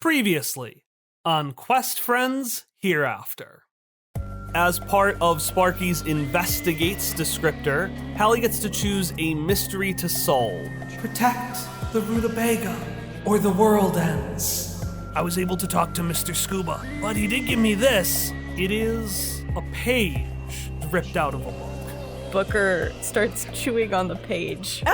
Previously on Quest Friends Hereafter. As part of Sparky's Investigates descriptor, Hallie gets to choose a mystery to solve. Protect the Rutabaga, or the world ends. I was able to talk to Mr. Scuba, but he did give me this. It is a page ripped out of a book. Booker starts chewing on the page.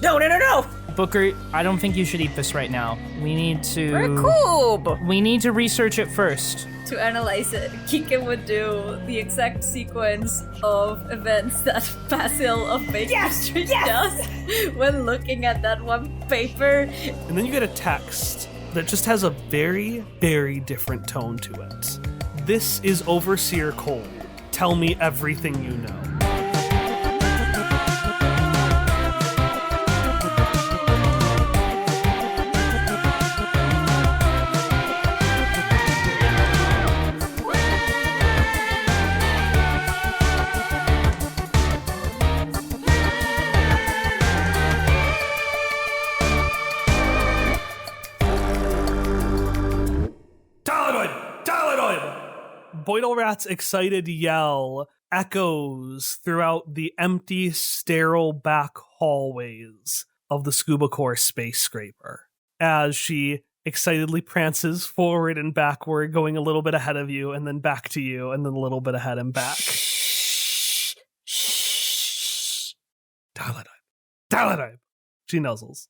No! Booker, I don't think you should eat this right now. We need to... Recoup! We need to research it first. To analyze it, Quique would do the exact sequence of events that Basil of Baker Street does when looking at that one paper. And then you get a text that just has a very, very different tone to it. This is Overseer Cole. Tell me everything you know. Boydle-Rat's excited yell echoes throughout the empty, sterile back hallways of the Scuba Corps space scraper as she excitedly prances forward and backward, going a little bit ahead of you, and then back to you, and then a little bit ahead and back. Shh. Taladyne. She nuzzles.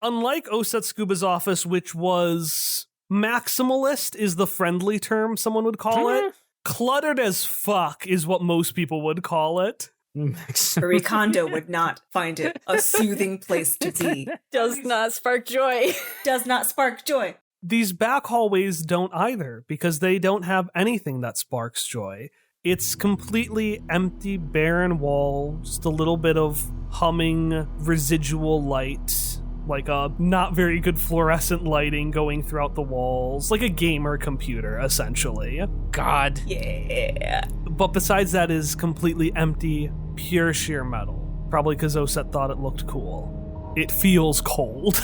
Unlike Oset Scuba's office, which was... maximalist is the friendly term someone would call it. Cluttered as fuck is what most people would call it. Marie Kondo would not find it a soothing place to be. Does not spark joy. Does not spark joy. These back hallways don't either, because they don't have anything that sparks joy. It's completely empty, barren wall, just a little bit of humming residual light. Like a not very good fluorescent lighting going throughout the walls, like a gamer computer, essentially. God. Yeah. But besides that is completely empty, pure sheer metal. Probably because Oset thought it looked cool. It feels cold.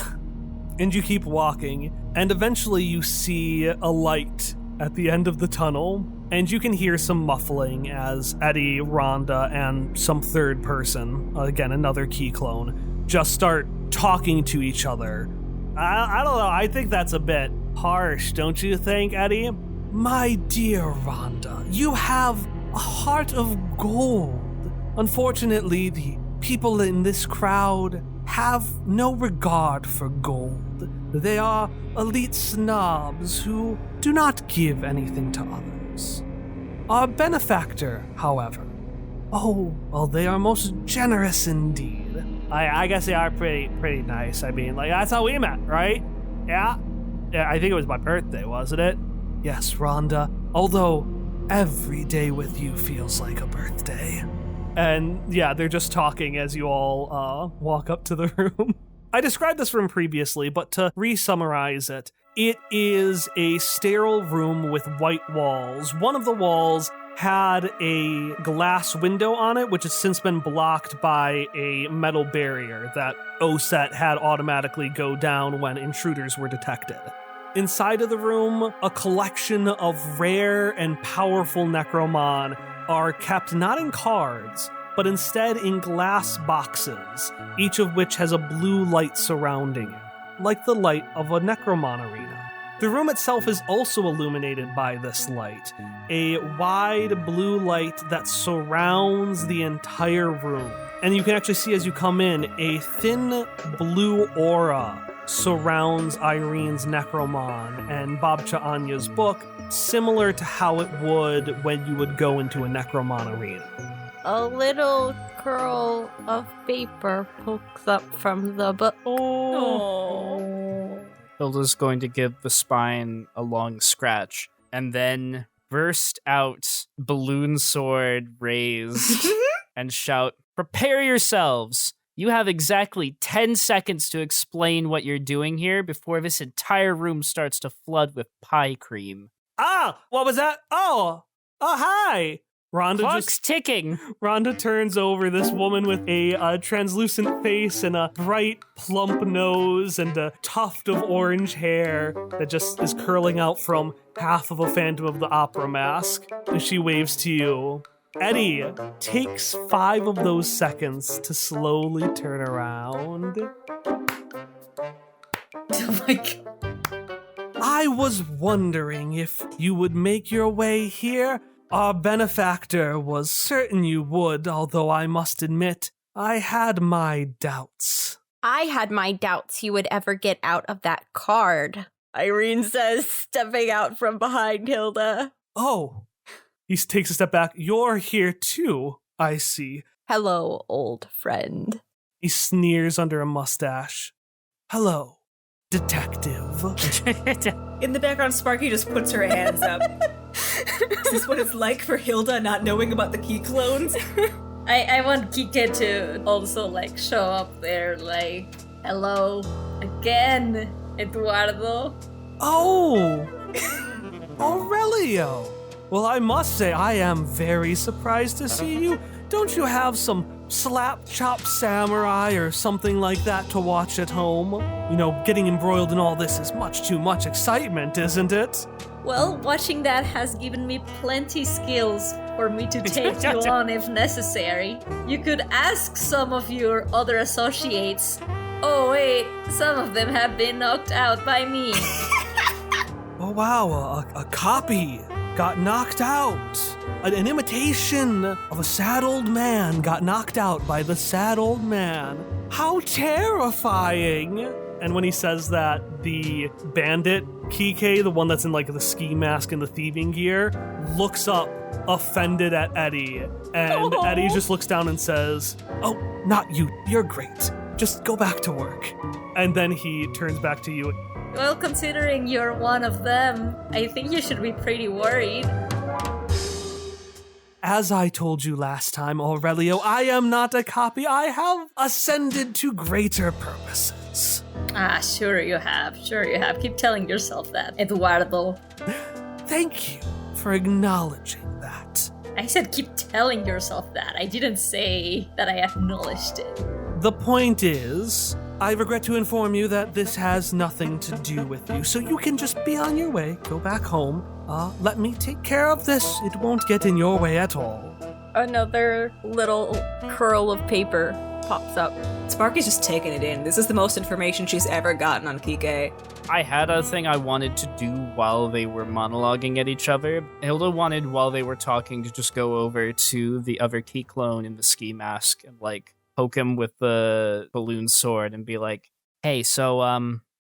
And you keep walking, and eventually you see a light at the end of the tunnel, and you can hear some muffling as Eddie, Ronda, and some third person, again, another key clone, just start talking to each other. I don't know, I think that's a bit harsh, don't you think, Eddie? My dear Ronda, you have a heart of gold. Unfortunately, the people in this crowd have no regard for gold. They are elite snobs who do not give anything to others. Our benefactor, however, oh, well, they are most generous indeed. I guess they are pretty nice. I mean, like, that's how we met, right? Yeah, I think it was my birthday, wasn't it? Yes, Rhonda. Although, every day with you feels like a birthday. And, yeah, they're just talking as you all walk up to the room. I described this room previously, but to re-summarize it, it is a sterile room with white walls. One of the walls had a glass window on it, which has since been blocked by a metal barrier that Oset had automatically go down when intruders were detected. Inside of the room, a collection of rare and powerful Necromon are kept not in cards, but instead in glass boxes, each of which has a blue light surrounding it, like the light of a Necromon arena. The room itself is also illuminated by this light, a wide blue light that surrounds the entire room. And you can actually see as you come in, a thin blue aura surrounds Irene's Necromon and Babcha Anya's book, similar to how it would when you would go into a Necromon arena. A little curl of paper pokes up from the book. Oh. Hilda's going to give the spine a long scratch and then burst out, balloon sword raised, and shout, "Prepare yourselves! You have exactly 10 seconds to explain what you're doing here before this entire room starts to flood with pie cream." Ah, what was that? Oh, hi! Clock's ticking. Rhonda turns over, this woman with a translucent face and a bright, plump nose and a tuft of orange hair that just is curling out from half of a Phantom of the Opera mask. And she waves to you. Eddie takes 5 of those seconds to slowly turn around. Oh my god. I was wondering if you would make your way here. Our benefactor was certain you would, although I must admit, I had my doubts. I had my doubts he would ever get out of that card, Irene says, stepping out from behind Hilda. Oh, he takes a step back. You're here too, I see. Hello, old friend. He sneers under a mustache. Hello, detective. In the background, Sparky just puts her hands up. Is this what it's like for Hilda not knowing about the key clones? I want Quique to also like show up there like, hello again, Eduardo. Oh, Aurelio. Well, I must say I am very surprised to see you. Don't you have some slap chop samurai or something like that to watch at home? You know, getting embroiled in all this is much too much excitement, isn't it? Well, watching that has given me plenty skills for me to take you on if necessary. You could ask some of your other associates. Oh wait, some of them have been knocked out by me. Oh wow, a copy got knocked out. An imitation of a sad old man got knocked out by the sad old man. How terrifying! And when he says that, the bandit, Quique, the one that's in like the ski mask and the thieving gear, looks up, offended at Eddie. And Eddie just looks down and says, "Oh, not you. You're great. Just go back to work." And then he turns back to you. Well, considering you're one of them, I think you should be pretty worried. As I told you last time, Aurelio, I am not a copy. I have ascended to greater purposes. Ah, sure you have. Sure you have. Keep telling yourself that, Eduardo. Thank you for acknowledging that. I said keep telling yourself that. I didn't say that I acknowledged it. The point is, I regret to inform you that this has nothing to do with you, so you can just be on your way, go back home. Let me take care of this. It won't get in your way at all. Another little curl of paper pops up. Sparky's just taking it in. This is the most information she's ever gotten on Quique. I had a thing I wanted to do while they were monologuing at each other. Hilda wanted, while they were talking, to just go over to the other key clone in the ski mask and, like, poke him with the balloon sword and be like, "Hey, so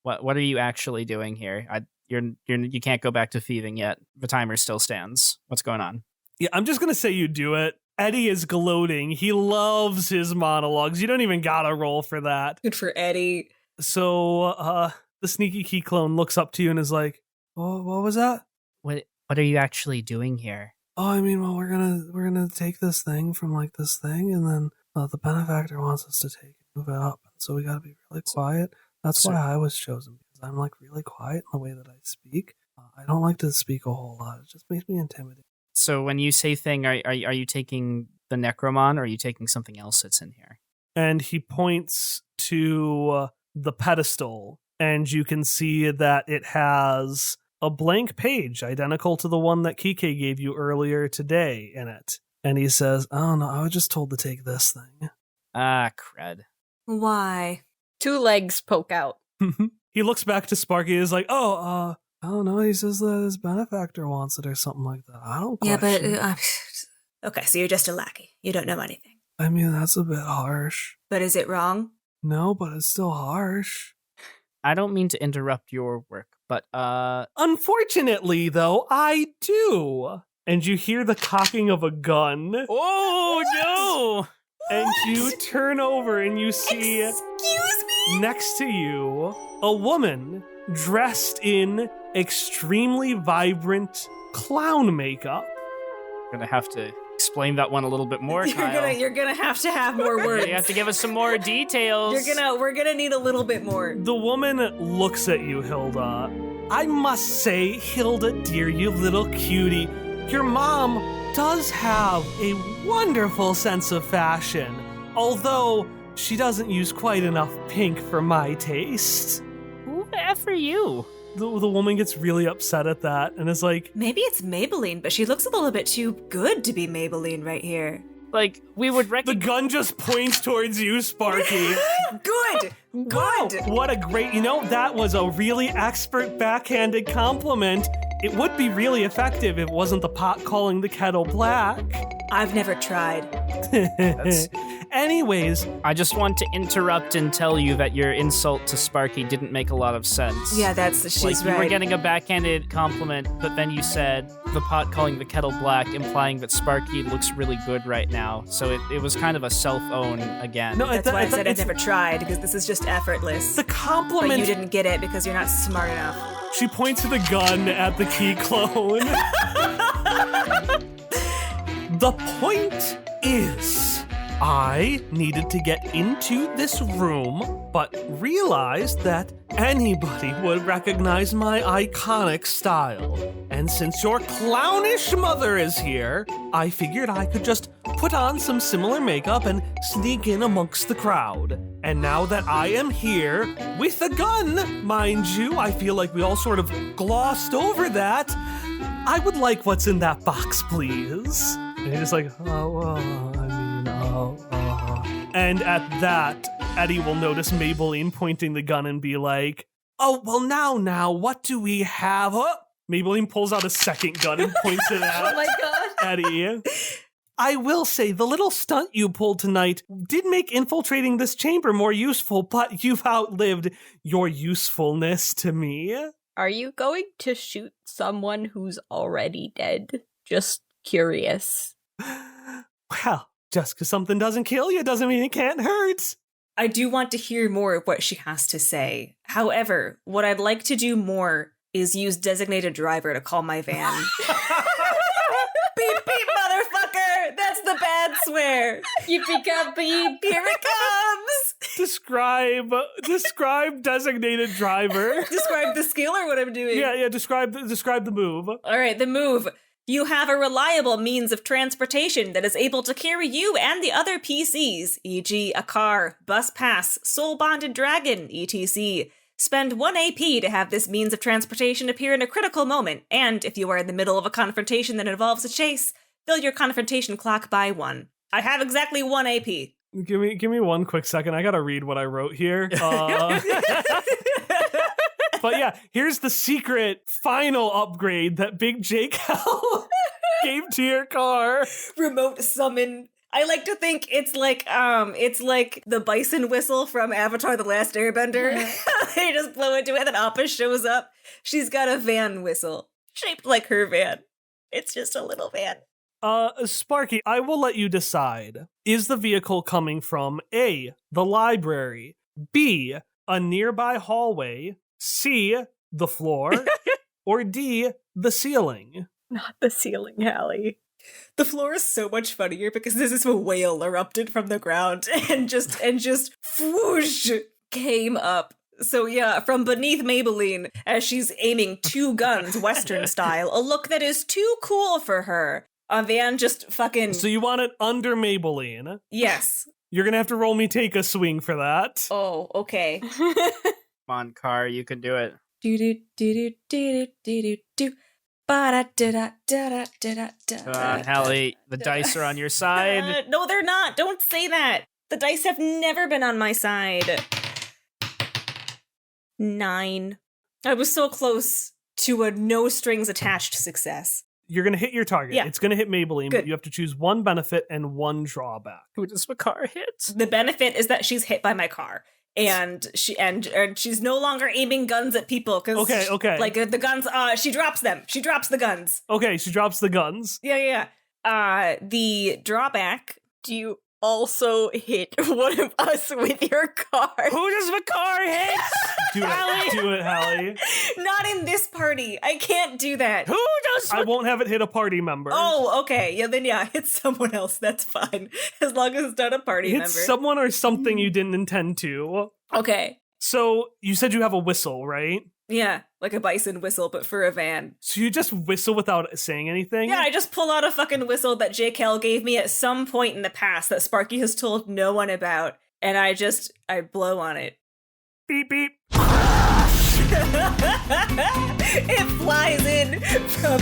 what are you actually doing here? You can't go back to thieving yet. The timer still stands. What's going on?" Yeah, I'm just gonna say you do it. Eddie is gloating. He loves his monologues. You don't even gotta roll for that. Good for Eddie. So, the sneaky key clone looks up to you and is like, "Oh, what was that?" What are you actually doing here? "Oh, I mean, well, we're gonna take this thing from like this thing, and then the benefactor wants us to take it, move it up, so we gotta be really quiet. That's why I was chosen, because I'm like really quiet in the way that I speak. I don't like to speak a whole lot. It just makes me intimidated." So when you say thing, are you taking the Necromon, or are you taking something else that's in here? And he points to the pedestal, and you can see that it has a blank page identical to the one that Quique gave you earlier today in it. And he says, "Oh no, I was just told to take this thing." Ah, crud. Why? 2 legs poke out. He looks back to Sparky and is like, I don't know, he says that his benefactor wants it or something like that. I don't question. Yeah, but... okay, so you're just a lackey. You don't know anything. I mean, that's a bit harsh. But is it wrong? No, but it's still harsh. I don't mean to interrupt your work, but Unfortunately, though, I do. And you hear the cocking of a gun. Oh, no! And you turn over and you see, Excuse me? next to you, a woman dressed in extremely vibrant clown makeup. I'm gonna have to explain that one a little bit more, Kyle. You're gonna have to have more words. You have to give us some more details. We're gonna need a little bit more. The woman looks at you, Hilda. "I must say, Hilda, dear, you little cutie, your mom does have a wonderful sense of fashion, although she doesn't use quite enough pink for my taste. Who the F are you? The woman gets really upset at that and is like, Maybe it's Maybelline, but she looks a little bit too good to be Maybelline right here. Like, we would the recognize... gun just points towards you, Sparky. Good! Wow, Good! what a great, that was a really expert backhanded compliment. It would be really effective if it wasn't the pot calling the kettle black. I've never tried. Anyways, I just want to interrupt and tell you that your insult to Sparky didn't make a lot of sense. Yeah, she's like, right. You were getting a backhanded compliment, but then you said the pot calling the kettle black, implying that Sparky looks really good right now. So it was kind of a self-own again. No, That's why I said I've never tried, because this is just effortless. The compliment. But you didn't get it because you're not smart enough. She points to the gun at the key clone. The point is, I needed to get into this room, but realized that anybody would recognize my iconic style. And since your clownish mother is here, I figured I could just put on some similar makeup and sneak in amongst the crowd. And now that I am here, with a gun, mind you, I feel like we all sort of glossed over that. I would like what's in that box, please. And he's just like, And at that, Eddie will notice Maybelline pointing the gun and be like, oh, well, now, what do we have? Oh! Maybelline pulls out a second gun and points it at Oh my god. Eddie. I will say, the little stunt you pulled tonight did make infiltrating this chamber more useful, but you've outlived your usefulness to me. Are you going to shoot someone who's already dead? Just curious. Well, just because something doesn't kill you doesn't mean it can't hurt. I do want to hear more of what she has to say. However, what I'd like to do more is use designated driver to call my van. Beep, beep, motherfucker! That's the bad swear. Yippee-ka-beep. Here it comes! Describe designated driver. Describe the skill or what I'm doing? Yeah, describe the move. All right, the move. You have a reliable means of transportation that is able to carry you and the other PCs, e.g. a car, bus pass, soul-bonded dragon, etc. Spend 1 AP to have this means of transportation appear in a critical moment, and if you are in the middle of a confrontation that involves a chase, fill your confrontation clock by 1. I have exactly 1 AP. Give me 1 quick second. I gotta read what I wrote here. But yeah, here's the secret final upgrade that Big Jake gave to your car. Remote summon. I like to think it's like the bison whistle from Avatar: The Last Airbender. They just blow into it and Appa shows up. She's got a van whistle shaped like her van. It's just a little van. Sparky, I will let you decide. Is the vehicle coming from A, the library, B, a nearby hallway, C, the floor, or D, the ceiling? Not the ceiling, Hallie. The floor is so much funnier because this is a whale erupted from the ground and just whoosh came up. So yeah, from beneath Maybelline, as she's aiming 2 guns, Western style, a look that is too cool for her. A van just fucking... So you want it under Maybelline? Yes. You're gonna have to roll me take a swing for that. Oh, okay. Come on, car, you can do it. Do-do-do-do-do-do-do-do. Ba-da-da-da-da-da-da-da. Come on, Hallie, the dice are on your side. No, they're not. Don't say that. The dice have never been on my side. 9. I was so close to a no strings attached success. You're gonna hit your target. Yeah. It's gonna hit Maybelline, Good. but you have to choose 1 benefit and 1 drawback. Who does Makar hit? The benefit is that she's hit by my car. And she's no longer aiming guns at people because Okay. like the guns she drops them. She drops the guns. Okay, she drops the guns. Yeah. The drawback. Do you also hit one of us with your car? Who does Makar hit? Do it, Hallie. Not in this party. I can't do that. Who does I won't have it hit a party member. Oh, okay. Yeah, then hit someone else. That's fine. As long as it's not a party Hit member. someone or something you didn't intend to. Okay. So you said you have a whistle, right? Yeah, like a bison whistle, but for a van. So you just whistle without saying anything? Yeah, I just pull out a fucking whistle that JKL gave me at some point in the past that Sparky has told no one about, and I blow on it. Beep, beep. It flies in from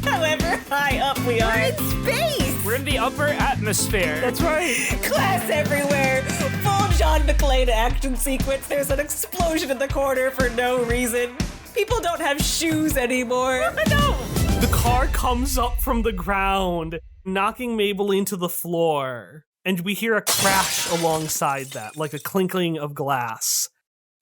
however high up we are. We're in space! We're in the upper atmosphere. That's right. Glass everywhere. Full John McClane action sequence. There's an explosion in the corner for no reason. People don't have shoes anymore. No. The car comes up from the ground, knocking Maybelline to the floor. And we hear a crash alongside that, like a clinking of glass.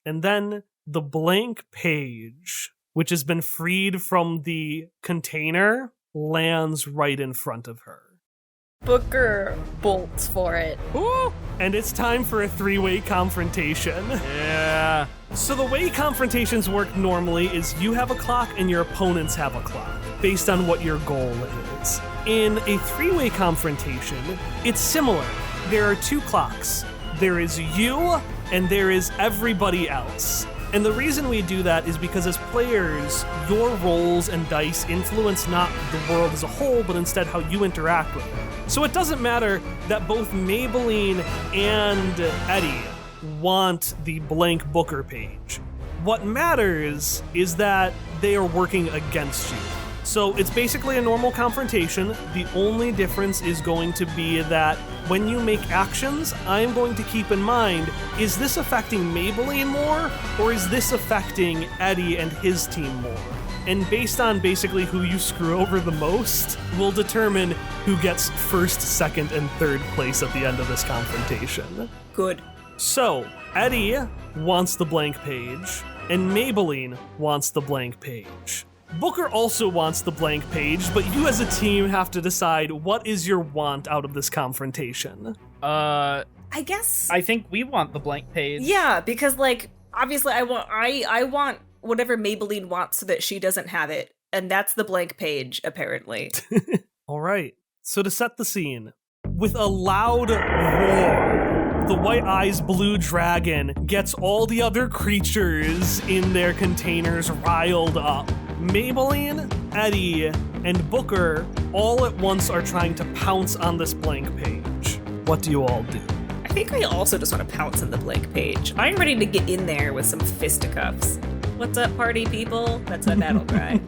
And then the blank page, which has been freed from the container, lands right in front of her. Booker bolts for it. Ooh! And it's time for a 3-way confrontation. Yeah. So the way confrontations work normally is you have a clock and your opponents have a clock, based on what your goal is. In a 3-way confrontation, it's similar. There are 2 clocks. There is you, and there is everybody else. And the reason we do that is because as players, your rolls and dice influence not the world as a whole, but instead how you interact with it. So it doesn't matter that both Maybelline and Eddie want the blank Booker page. What matters is that they are working against you. So it's basically a normal confrontation. The only difference is going to be that when you make actions, I am going to keep in mind, is this affecting Maybelline more, or is this affecting Eddie and his team more? And based on basically who you screw over the most, will determine who gets first, second, and third place at the end of this confrontation. Good. So, Eddie wants the blank page, and Maybelline wants the blank page. Booker also wants the blank page, but you as a team have to decide what is your want out of this confrontation. I guess. I think we want the blank page. Yeah, because like obviously I want whatever Maybelline wants so that she doesn't have it, and that's the blank page apparently. All right. So to set the scene, with a loud roar, the White Eyes Blue Dragon gets all the other creatures in their containers riled up. Maybelline, Eddie, and Booker all at once are trying to pounce on this blank page. What do you all do? I think I also just want to pounce on the blank page. I'm ready to get in there with some fisticuffs. What's up, party people? That's my battle cry.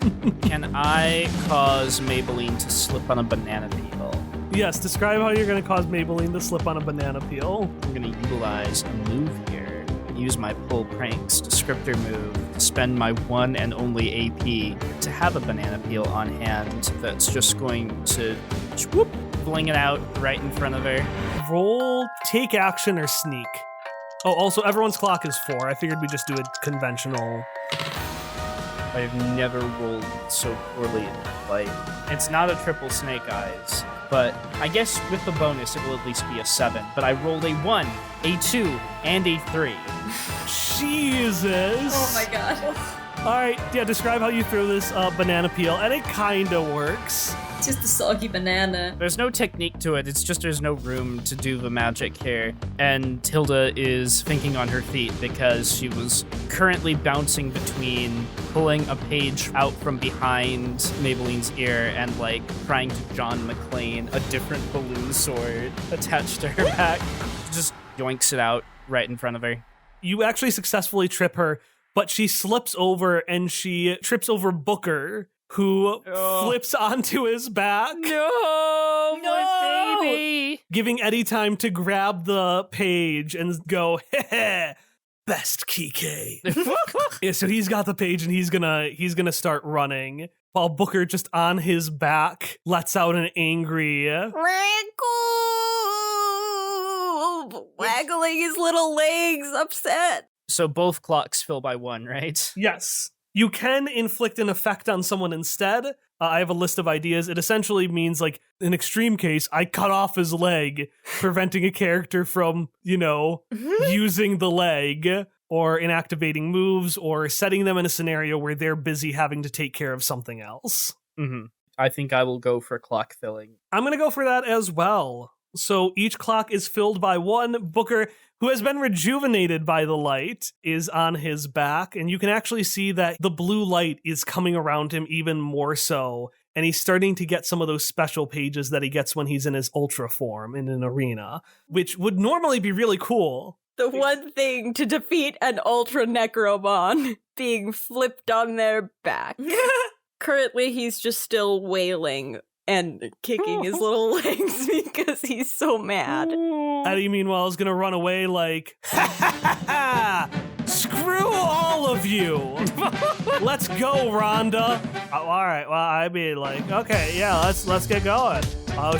Can I cause Maybelline to slip on a banana peel? Yes, describe how you're going to cause Maybelline to slip on a banana peel. I'm going to utilize a move here. Use my pull pranks descriptor move to spend my one and only AP to have a banana peel on hand that's just going to whoop, fling it out right in front of her. Roll, take action, or sneak. Oh, also, everyone's clock is 4. I figured we'd just do a conventional. I've never rolled so poorly in my life. It's not a triple snake eyes, but I guess with the bonus it will at least be a 7. But I rolled a 1, a 2, and a 3. Jesus! Oh my god. Alright, yeah, describe how you throw this banana peel, and it kinda works. It's just a soggy banana. There's no technique to it, it's just there's no room to do the magic here. And Tilda is thinking on her feet because she was currently bouncing between pulling a page out from behind Maybelline's ear and like trying to John McClane a different balloon sword attached to her back. Just yoinks it out right in front of her. You actually successfully trip her, but she slips over and she trips over Booker, who flips onto his back. No, my baby! Giving Eddie time to grab the page and go, heh, best Quique. Yeah, so he's got the page and he's gonna start running, while Booker just on his back lets out an angry waggling his little legs, upset. So both clocks fill by 1, right? Yes. You can inflict an effect on someone instead. I have a list of ideas. It essentially means, like, in extreme case, I cut off his leg, preventing a character from, using the leg, or inactivating moves, or setting them in a scenario where they're busy having to take care of something else. Mm-hmm. I think I will go for clock filling. I'm going to go for that as well. So each clock is filled by 1. Booker, who has been rejuvenated by the light, is on his back, and you can actually see that the blue light is coming around him even more so, and he's starting to get some of those special pages that he gets when he's in his ultra form in an arena, which would normally be really cool. The one thing to defeat an Ultra Necromon being flipped on their back. Currently, he's just still wailing and kicking his little legs because he's so mad. Eddie, meanwhile, is going to run away like, ha ha ha! Screw all of you! Let's go, Ronda! All right, well, I mean, like, okay, yeah, let's get going.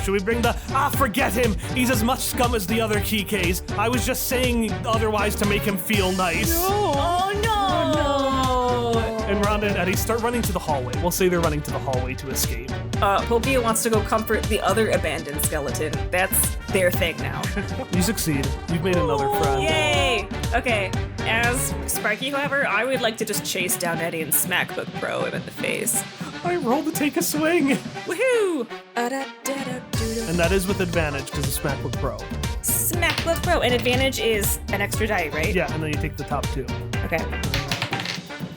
Should we bring the... forget him! He's as much scum as the other Quiques. I was just saying otherwise to make him feel nice. No. Oh, no! And Ronda and Eddie start running to the hallway. We'll say they're running to the hallway to escape. Popia wants to go comfort the other abandoned skeleton. That's their thing now. You succeed. You've made another friend. Yay! Okay, as Sparky, however, I would like to just chase down Eddie and Smackbook Pro him in the face. I rolled to take a swing. Woohoo! And that is with advantage because of Smackbook Pro. Smackbook Pro, and advantage is an extra die, right? Yeah, and then you take the top 2. Okay.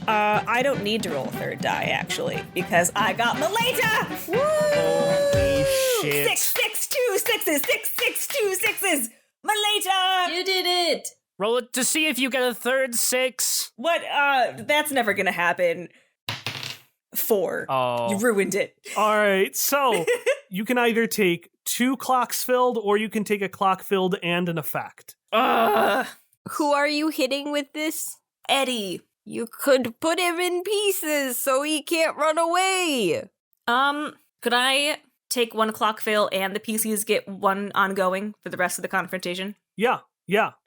I don't need to roll a third die, actually, because I got Maleta! Woo! Holy shit. 6, 6, 2, 6s! 6, 6, 2, 6s! Maleta! You did it! Roll it to see if you get a third 6. What? That's never gonna happen. 4. Oh. You ruined it. All right, so you can either take 2 clocks filled or you can take a clock filled and an effect. Who are you hitting with this? Eddie. You could put him in pieces so he can't run away. Could I take 1 clock fail and the PCs get 1 ongoing for the rest of the confrontation? Yeah.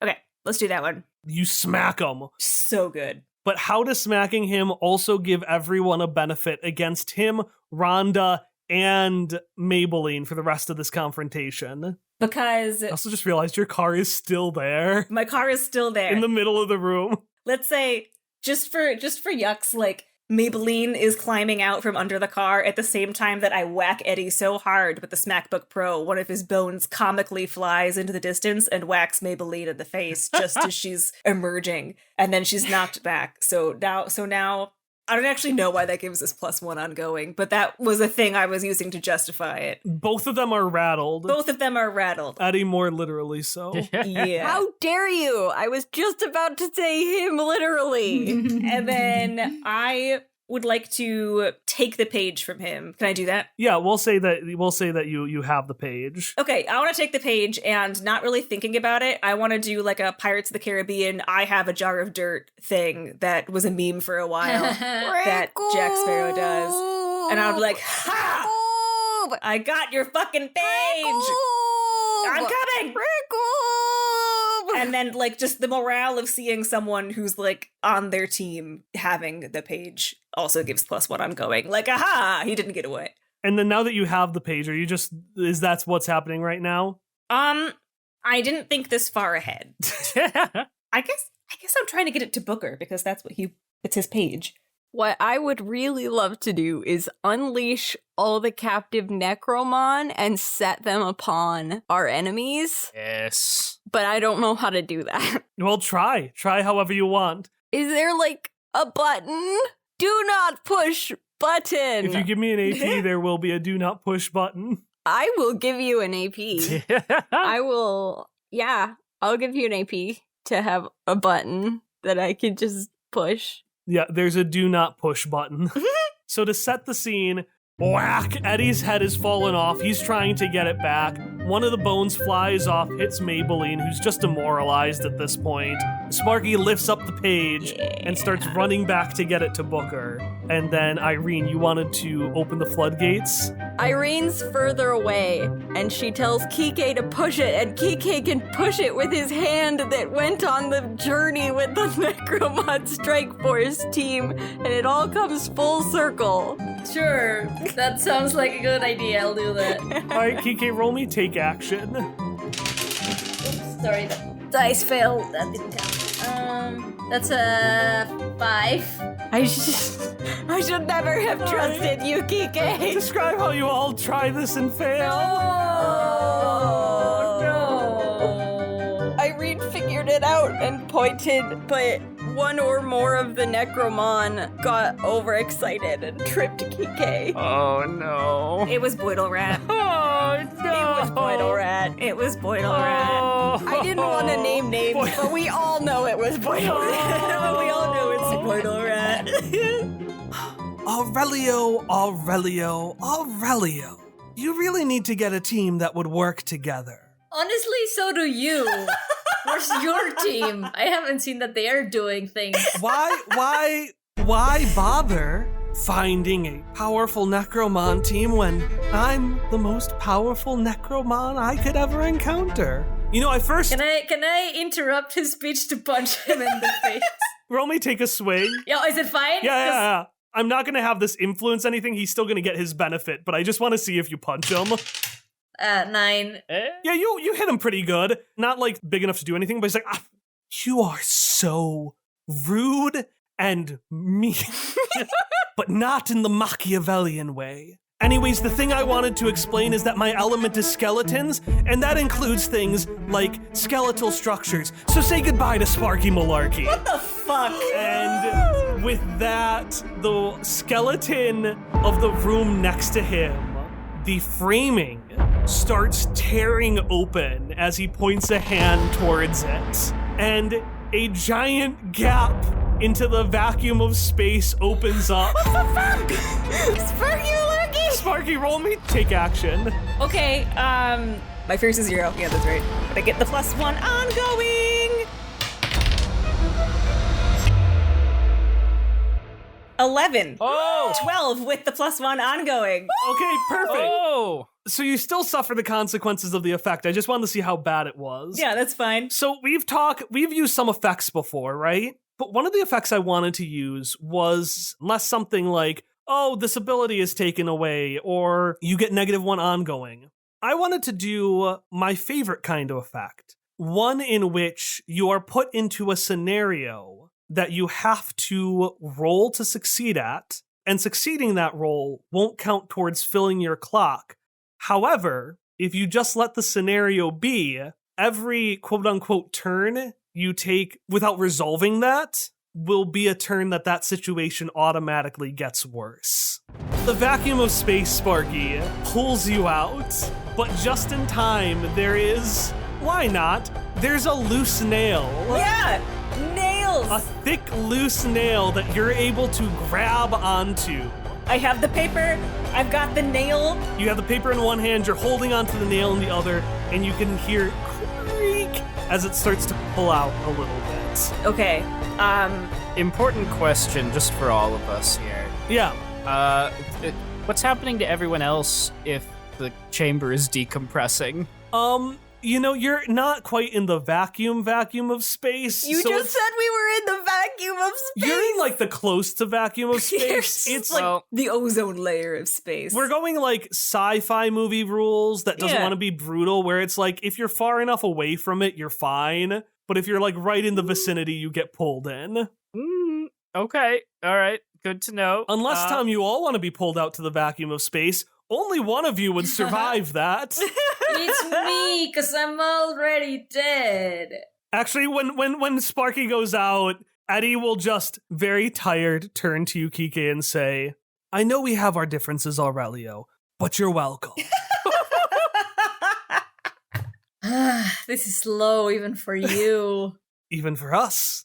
Okay, let's do that one. You smack him. So good. But how does smacking him also give everyone a benefit against him, Rhonda, and Maybelline for the rest of this confrontation? Because I also just realized your car is still there. my car is still there. In the middle of the room. Let's say, just for yucks, like, Maybelline is climbing out from under the car at the same time that I whack Eddie so hard with the Smackbook Pro, one of his bones comically flies into the distance and whacks Maybelline in the face just as she's emerging, and then she's knocked back. So now I don't actually know why that gives us +1 ongoing, but that was a thing I was using to justify it. Both of them are rattled. Both of them are rattled. Eddie more literally so. Yeah. How dare you? I was just about to say him literally. And then I would like to take the page from him. Can I do that? Yeah, we'll say that you have the page. Okay, I want to take the page and not really thinking about it. I want to do like a Pirates of the Caribbean, I have a jar of dirt thing that was a meme for a while that Jack Sparrow does. And I would be like, ha! I got your fucking page! I'm coming! And then, like, just the morale of seeing someone who's, like, on their team having the page also gives +1 ongoing. Like, aha! He didn't get away. And then now that you have the page, is that what's happening right now? I didn't think this far ahead. I guess I'm trying to get it to Booker because it's his page. What I would really love to do is unleash all the captive Necromon and set them upon our enemies. Yes. But I don't know how to do that. Well, try however you want. Is there like a button? Do not push button. If you give me an AP, there will be a do not push button. I will give you an AP. I'll give you an AP to have a button that I could just push. Yeah, there's a do not push button. So to set the scene, whack! Eddie's head has fallen off. He's trying to get it back. One of the bones flies off, hits Maybelline, who's just demoralized at this point. Sparky lifts up the page and starts running back to get it to Booker. And then, Irene, you wanted to open the floodgates? Irene's further away, and she tells Quique to push it, and Quique can push it with his hand that went on the journey with the Necromon Strike Force team, and it all comes full circle. Sure, that sounds like a good idea. I'll do that. Alright, Quique, roll me take action. Oops, sorry, the dice failed. That didn't count. That's a 5. I should never have trusted you, Quique. Describe how you all try this and fail. Oh, no. Irene figured it it out and pointed, but one or more of the Necromon got overexcited and tripped Quique. Oh no. It was Boidle Rat. Oh no. It was Boidle Rat. It was Boidle Rat. I didn't want to name names, but we all know it was Boidle Rat. We all know it's Boidle Rat. Aurelio. You really need to get a team that would work together. Honestly, so do you. Where's your team? I haven't seen that they are doing things. Why bother finding a powerful Necromon team when I'm the most powerful Necromon I could ever encounter? You know, Can I interrupt his speech to punch him in the face? Roll me take a swing. Yo, is it fine? Yeah. I'm not gonna have this influence anything. He's still gonna get his benefit, but I just want to see if you punch him. 9. Yeah, you hit him pretty good. Not like big enough to do anything, but he's like, you are so rude and mean. But not in the Machiavellian way. Anyways, the thing I wanted to explain is that my element is skeletons, and that includes things like skeletal structures. So say goodbye to Sparky Malarkey. What the fuck? And with that, the skeleton of the room next to him, the framing starts tearing open as he points a hand towards it. And a giant gap into the vacuum of space opens up. What the fuck? Sparky Malarkey! Sparky, roll me take action. Okay, my fierce is 0. Yeah, that's right. But I get the +1 ongoing. 11. Oh! 12 with the +1 ongoing. Okay, perfect. Oh! So you still suffer the consequences of the effect. I just wanted to see how bad it was. Yeah, that's fine. So we've used some effects before, right? But one of the effects I wanted to use was less something like, oh, this ability is taken away, or you get -1 ongoing. I wanted to do my favorite kind of effect. One in which you are put into a scenario that you have to roll to succeed at, and succeeding that roll won't count towards filling your clock. However, if you just let the scenario be, every quote-unquote turn you take without resolving that will be a turn that situation automatically gets worse. The vacuum of space, Sparky, pulls you out, but just in time there's a loose nail. Yeah! Nails! A thick, loose nail that you're able to grab onto. I have the paper. I've got the nail. You have the paper in one hand, you're holding onto the nail in the other, and you can hear creak as it starts to pull out a little bit. Okay. Important question just for all of us here. Yeah. What's happening to everyone else if the chamber is decompressing? You know, you're not quite in the vacuum of space. You so just said we were in the vacuum of space. You're in like the close to vacuum of space. It's like like the ozone layer of space. we're going like sci-fi movie rules that doesn't Yeah. want to be brutal, where it's like if you're far enough away from it, you're fine. But if you're like right in the vicinity, you get pulled in. Okay. All right. Good to know. Unless, Tom, you all want to be pulled out to the vacuum of space, only one of you would survive that. It's me, because I'm already dead. Actually, when Sparky goes out, Eddie will just, very tired, turn to you, Quique, and say, I know we have our differences, Aurelio, but you're welcome. This is low even for you. Even for us.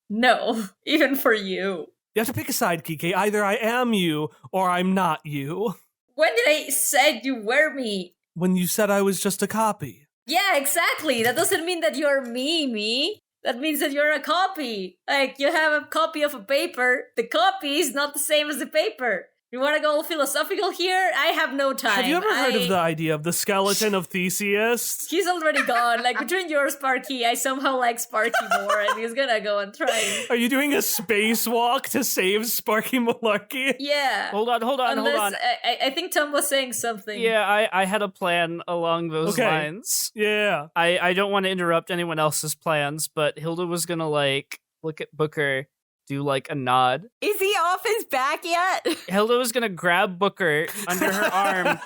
No, even for you. You have to pick a side, Quique. Either I am you, or I'm not you. When did I say you were me? When you said I was just a copy. Yeah, exactly. That doesn't mean that you're me. That means that you're a copy. Like, you have a copy of a paper. The copy is not the same as the paper. You want to go philosophical here? I have no time. Have you ever heard of the idea of the skeleton of Theseus? He's already gone. Like, between your Sparky, I somehow like Sparky more, and he's gonna go and try. Are you doing a spacewalk to save Sparky Malarkey? Yeah. Hold on. Unless, I think Tom was saying something. Yeah, I had a plan along those lines. Yeah. I don't want to interrupt anyone else's plans, but Hilda was gonna, like, look at Booker, do, like, a nod. Is he off his back yet? Hilda was gonna grab Booker under her arm,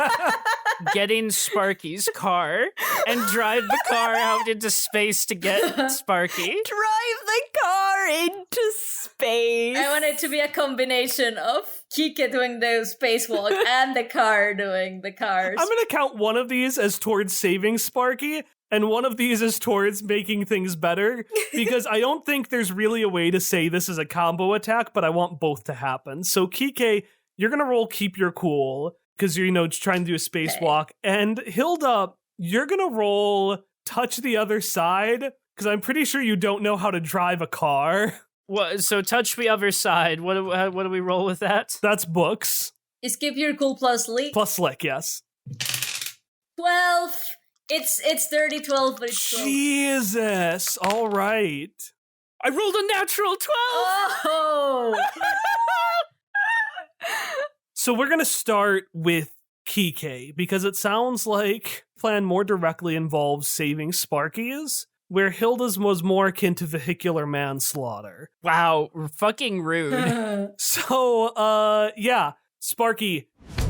get in Sparky's car and drive the car out into space to get Sparky. Drive the car into space. I want it to be a combination of Quique doing the spacewalk and the car doing the cars. I'm gonna count one of these as towards saving Sparky, and one of these is towards making things better, because I don't think there's really a way to say this is a combo attack, but I want both to happen. So Quique, you're gonna roll Keep Your Cool, because you're, trying to do a spacewalk, and Hilda, you're gonna roll Touch the Other Side, because I'm pretty sure you don't know how to drive a car. What? So touch the other side. What do we roll with that? That's books. Is Keep Your Cool plus Leak? Plus Slick, yes. 12. It's dirty 12, but it's 12. Jesus. All right. I rolled a natural 12. Oh! So we're going to start with Quique, because it sounds like the plan more directly involves saving Sparky's, where Hilda's was more akin to vehicular manslaughter. Wow, fucking rude. So, yeah, Sparky,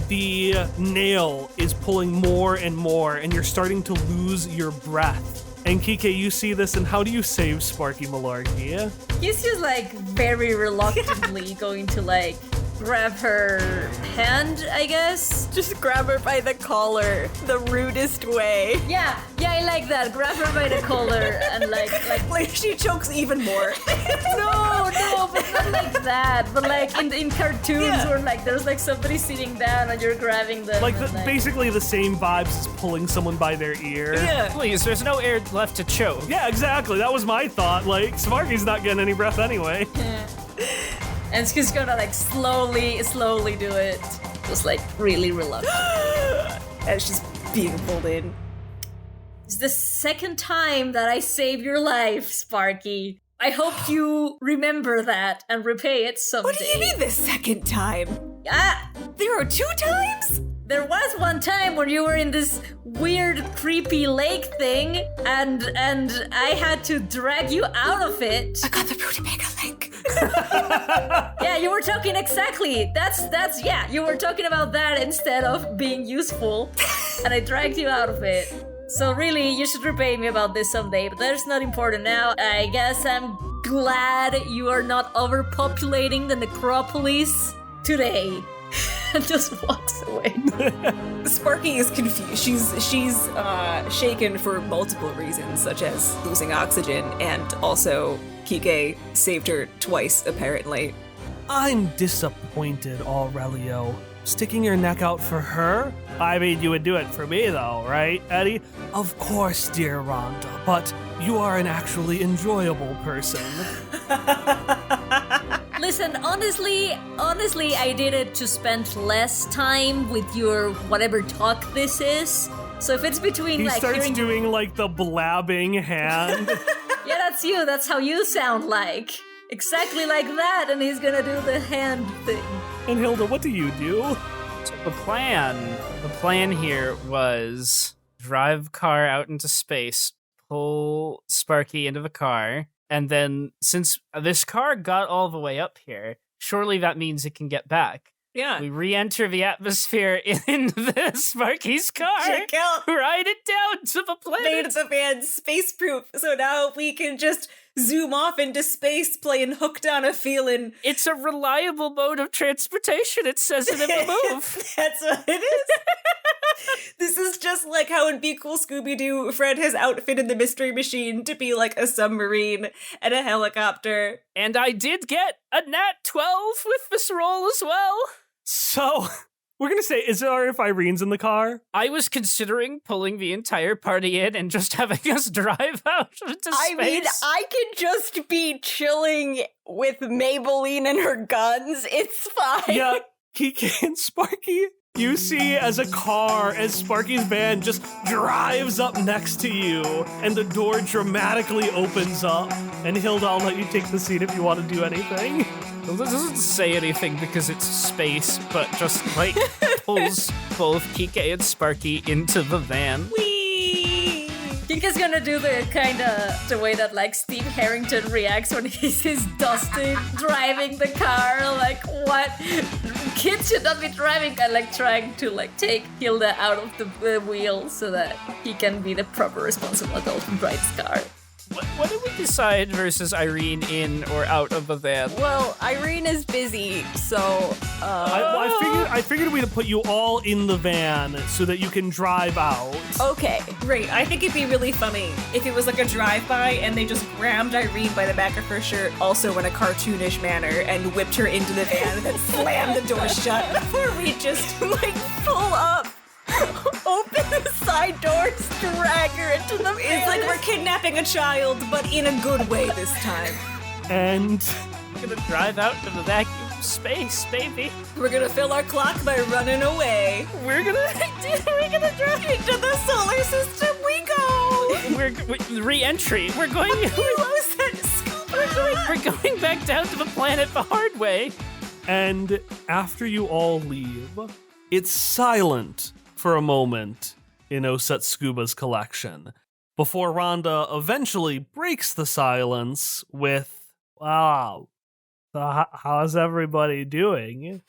the nail is pulling more and more, and you're starting to lose your breath. And Quique, you see this, and how do you save Sparky Malarkey? He's just very reluctantly going to grab her hand, I guess. Just grab her by the collar, the rudest way. Yeah, I like that. Grab her by the collar and like She chokes even more. no, but not like that. But in cartoons where there's somebody sitting down and you're grabbing them. Basically the same vibes as pulling someone by their ear. Yeah. Please, there's no air left to choke. Yeah, exactly. That was my thought. Sparky's not getting any breath anyway. And she's gonna slowly do it. Just really reluctant. As she's being pulled in. It's the second time that I saved your life, Sparky. I hope you remember that and repay it someday. What do you mean the second time? There are 2 times? There was one time when you were in this weird, creepy lake thing, and I had to drag you out of it. I got the Rutabaga link. Yeah, you were talking exactly. Yeah, you were talking about that instead of being useful, and I dragged you out of it. So really, you should repay me about this someday, but that's not important now. I guess I'm glad you are not overpopulating the necropolis today. And just walks away. Sparky is confused. She's shaken for multiple reasons, such as losing oxygen, and also Quique saved her twice, apparently. I'm disappointed, Aurelio. Sticking your neck out for her? I mean, you would do it for me, though, right, Eddie? Of course, dear Ronda, but you are an actually enjoyable person. Listen, honestly, I did it to spend less time with your whatever talk this is. So if it's between he starts hearing... doing the blabbing hand. Yeah, that's you. That's how you sound like. Exactly like that, and he's gonna do the hand thing. And Hilda, what do you do? So the plan here was drive car out into space, pull Sparky into the car, and then since this car got all the way up here, surely that means it can get back. Yeah. We re-enter the atmosphere in the Sparky's car. Check out. Ride it down to the planet. Made the van space-proof, so now we can just zoom off into space playing Hooked on a Feeling. It's a reliable mode of transportation, it says it in the move. That's what it is. This is just like how in Be Cool Scooby-Doo, Fred has outfitted the Mystery Machine to be like a submarine and a helicopter. And I did get a nat 12 with this roll as well. So, we're gonna say, is it alright if Irene's in the car? I was considering pulling the entire party in and just having us drive out into space. I mean, I could just be chilling with Maybelline and her guns. It's fine. Yeah, Quique and Sparky, you see as Sparky's van just drives up next to you, and the door dramatically opens up. And Hilda, I'll let you take the seat if you want to do anything. Hilda doesn't say anything because it's space, but just, pulls both Quique and Sparky into the van. Whee! Quique's gonna do the way that like Steve Harrington reacts when he sees Dustin driving the car. Like, what? Kids should not be driving, and like trying to like take Hilda out of the wheel so that he can be the proper responsible adult and drive his car. What did we decide versus Irene in or out of the van? Well, Irene is busy, so I figured we'd put you all in the van so that you can drive out. okay. Great. I think it'd be really funny if it was like a drive-by and they just grabbed Irene by the back of her shirt, also in a cartoonish manner, and whipped her into the van and then slammed the door shut before we just like Pull up. Open the side doors, drag her into the van. It's like we're kidnapping a child, but in a good way this time. And We're gonna drive out to the vacuum space, baby. We're gonna fill our clock by running away. We're gonna drive Into the solar system we go! We're re-entry. We're going back down to the planet the hard way. And after you all leave, it's silent for a moment in Osetsuba's collection before Ronda eventually breaks the silence with, "Wow, so how's everybody doing?"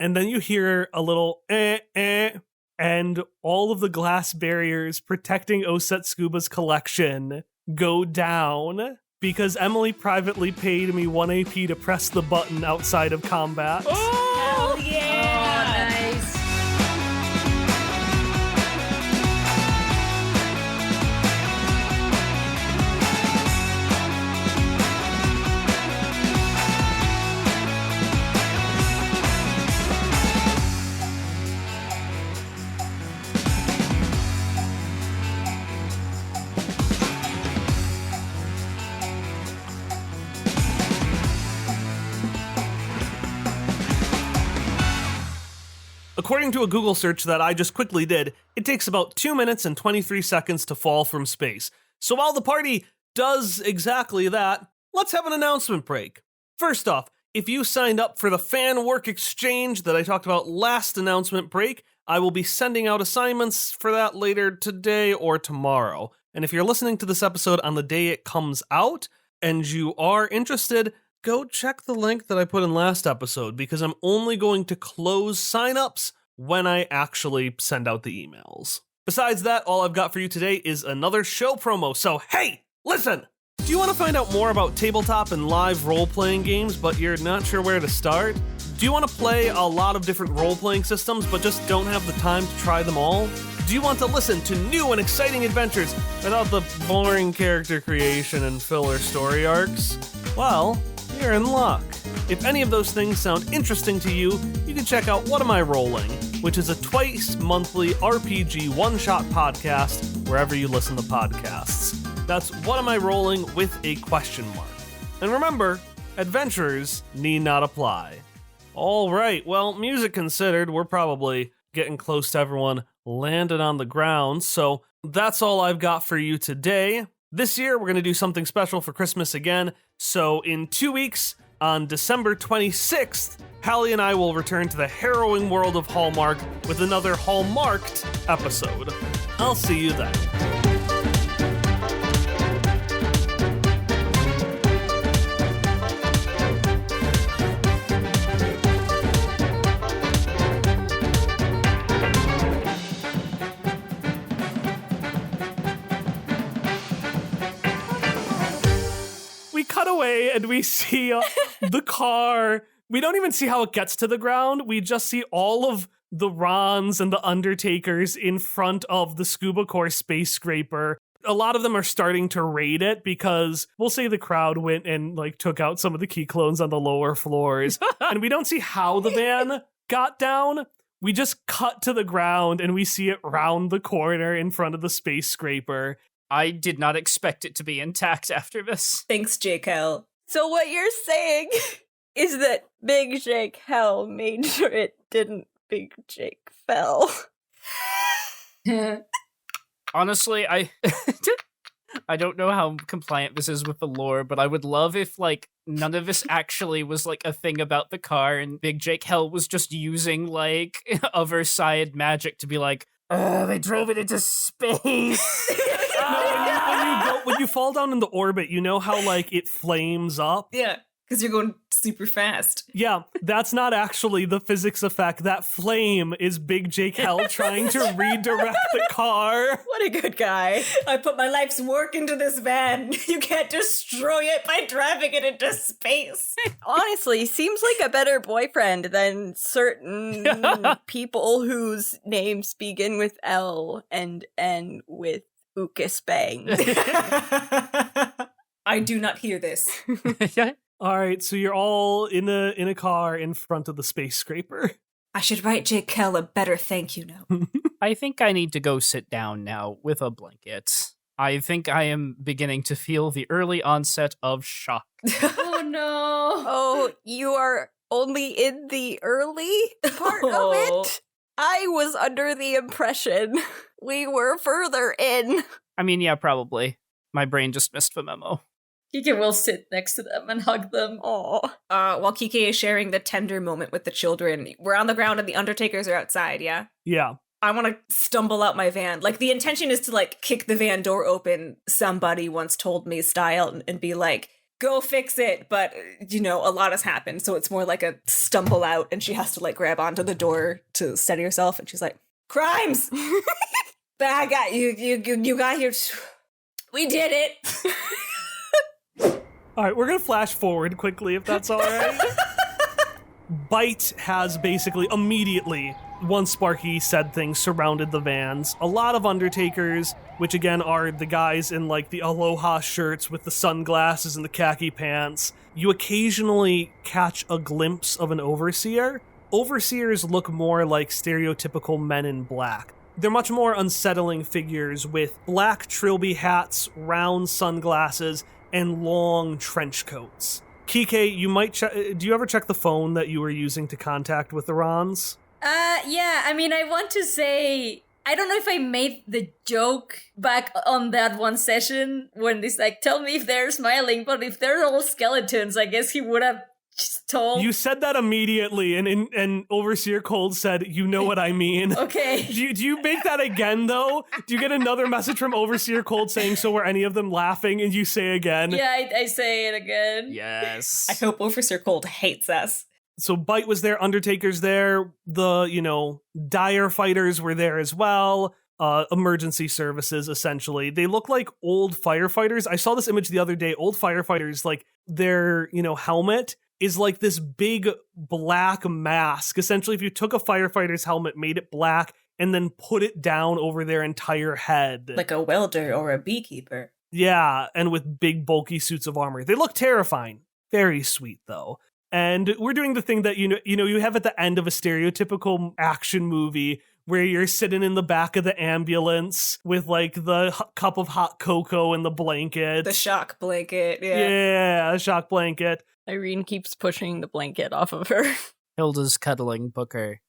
And then you hear a little and all of the glass barriers protecting Osetsuba's collection go down because Emily privately paid me 1 AP to press the button outside of combat. Hell yeah! Nice. According to a Google search that I just quickly did, it takes about 2 minutes and 23 seconds to fall from space. So while the party does exactly that, let's have an announcement break. First off, if you signed up for the fan work exchange that I talked about last announcement break, I will be sending out assignments for that later today or tomorrow. And if you're listening to this episode on the day it comes out and you are interested, go check the link that I put in last episode because I'm only going to close signups when I actually send out the emails. Besides that, all I've got for you today is another show promo. So, hey, listen! Do you want to find out more about tabletop and live role-playing games, but you're not sure where to start? Do you want to play a lot of different role-playing systems, but just don't have the time to try them all? Do you want to listen to new and exciting adventures without the boring character creation and filler story arcs? Well, you're in luck. If any of those things sound interesting to you, you can check out What Am I Rolling, which is a twice-monthly RPG one-shot podcast wherever you listen to podcasts. That's What Am I Rolling with a question mark. And remember, adventurers need not apply. All right, well, music considered, we're probably getting close to everyone landing on the ground, so that's all I've got for you today. This year, we're going to do something special for Christmas again, so in 2 weeks, on December 26th, Hallie and I will return to the harrowing world of Hallmark with another Hallmarked episode. I'll see you then. Cut away and we see the car. We don't even see how it gets to the ground. We just see all of the Rons and the Undertakers in front of the Scuba Core space scraper. A lot of them are starting to raid it because we'll say the crowd went and like took out some of the key clones on the lower floors. And we don't see how the van got down. We just cut to the ground and we see it round the corner in front of the space scraper. I did not expect it to be intact after this. Thanks, Jake Hell. So what you're saying is that Big Jake Hell made sure it didn't Big Jake fell. Honestly, I don't know how compliant this is with the lore, but I would love if, like, none of this actually was, like, a thing about the car and Big Jake Hell was just using, like, other side magic to be like, they drove it into space. When you fall down into orbit, you know how like it flames up? Yeah, because you're going super fast. Yeah, that's not actually the physics effect. That flame is Big Jake Hell trying to redirect the car. What a good guy. I put my life's work into this van. You can't destroy it by driving it into space. Honestly, seems like a better boyfriend than certain people whose names begin with L and end with Ukas Bang. I do not hear this. All right, so you're all in a car in front of the space scraper. I should write Jake Kell a better thank you note. I think I need to go sit down now with a blanket. I think I am beginning to feel the early onset of shock. Oh no. Oh, you are only in the early part of it? I was under the impression we were further in. I mean, yeah, probably. My brain just missed the memo. Quique will sit next to them and hug them. Oh. While Quique is sharing the tender moment with the children, we're on the ground and the Undertakers are outside, yeah? Yeah. I want to stumble out my van. Like, the intention is to, like, kick the van door open, somebody once told me style, and be like, go fix it. But, you know, a lot has happened, so it's more like a stumble out, and she has to, like, grab onto the door to steady herself, and she's like, crimes! I got you. You got here. We did it. All right, we're going to flash forward quickly, if that's all right. Bite has basically immediately, once Sparky said things, surrounded the vans. A lot of Undertakers, which again are the guys in like the Aloha shirts with the sunglasses and the khaki pants. You occasionally catch a glimpse of an Overseer. Overseers look more like stereotypical men in black. They're much more unsettling figures with black trilby hats, round sunglasses, and long trench coats. Quique, you might do you ever check the phone that you were using to contact with the Rons? Yeah, I mean, I want to say, I don't know if I made the joke back on that one session when it's like, tell me if they're smiling, but if they're all skeletons, I guess he would have just told. You said that immediately, and Overseer Cold said, you know what I mean. Okay. Do you make that again, though? Do you get another message from Overseer Cold saying, so were any of them laughing, and you say again? Yeah, I say it again. Yes. I hope Officer Cold hates us. So Bite was there, Undertaker's there, the, dire fighters were there as well, emergency services, essentially. They look like old firefighters. I saw this image the other day, old firefighters, like, their, helmet is like this big black mask. Essentially, if you took a firefighter's helmet, made it black, and then put it down over their entire head. Like a welder or a beekeeper. Yeah, and with big bulky suits of armor. They look terrifying. Very sweet, though. And we're doing the thing that, you have at the end of a stereotypical action movie where you're sitting in the back of the ambulance with, like, the cup of hot cocoa and the blanket. The shock blanket, yeah. Yeah, a shock blanket. Irene keeps pushing the blanket off of her. Hilda's cuddling Booker.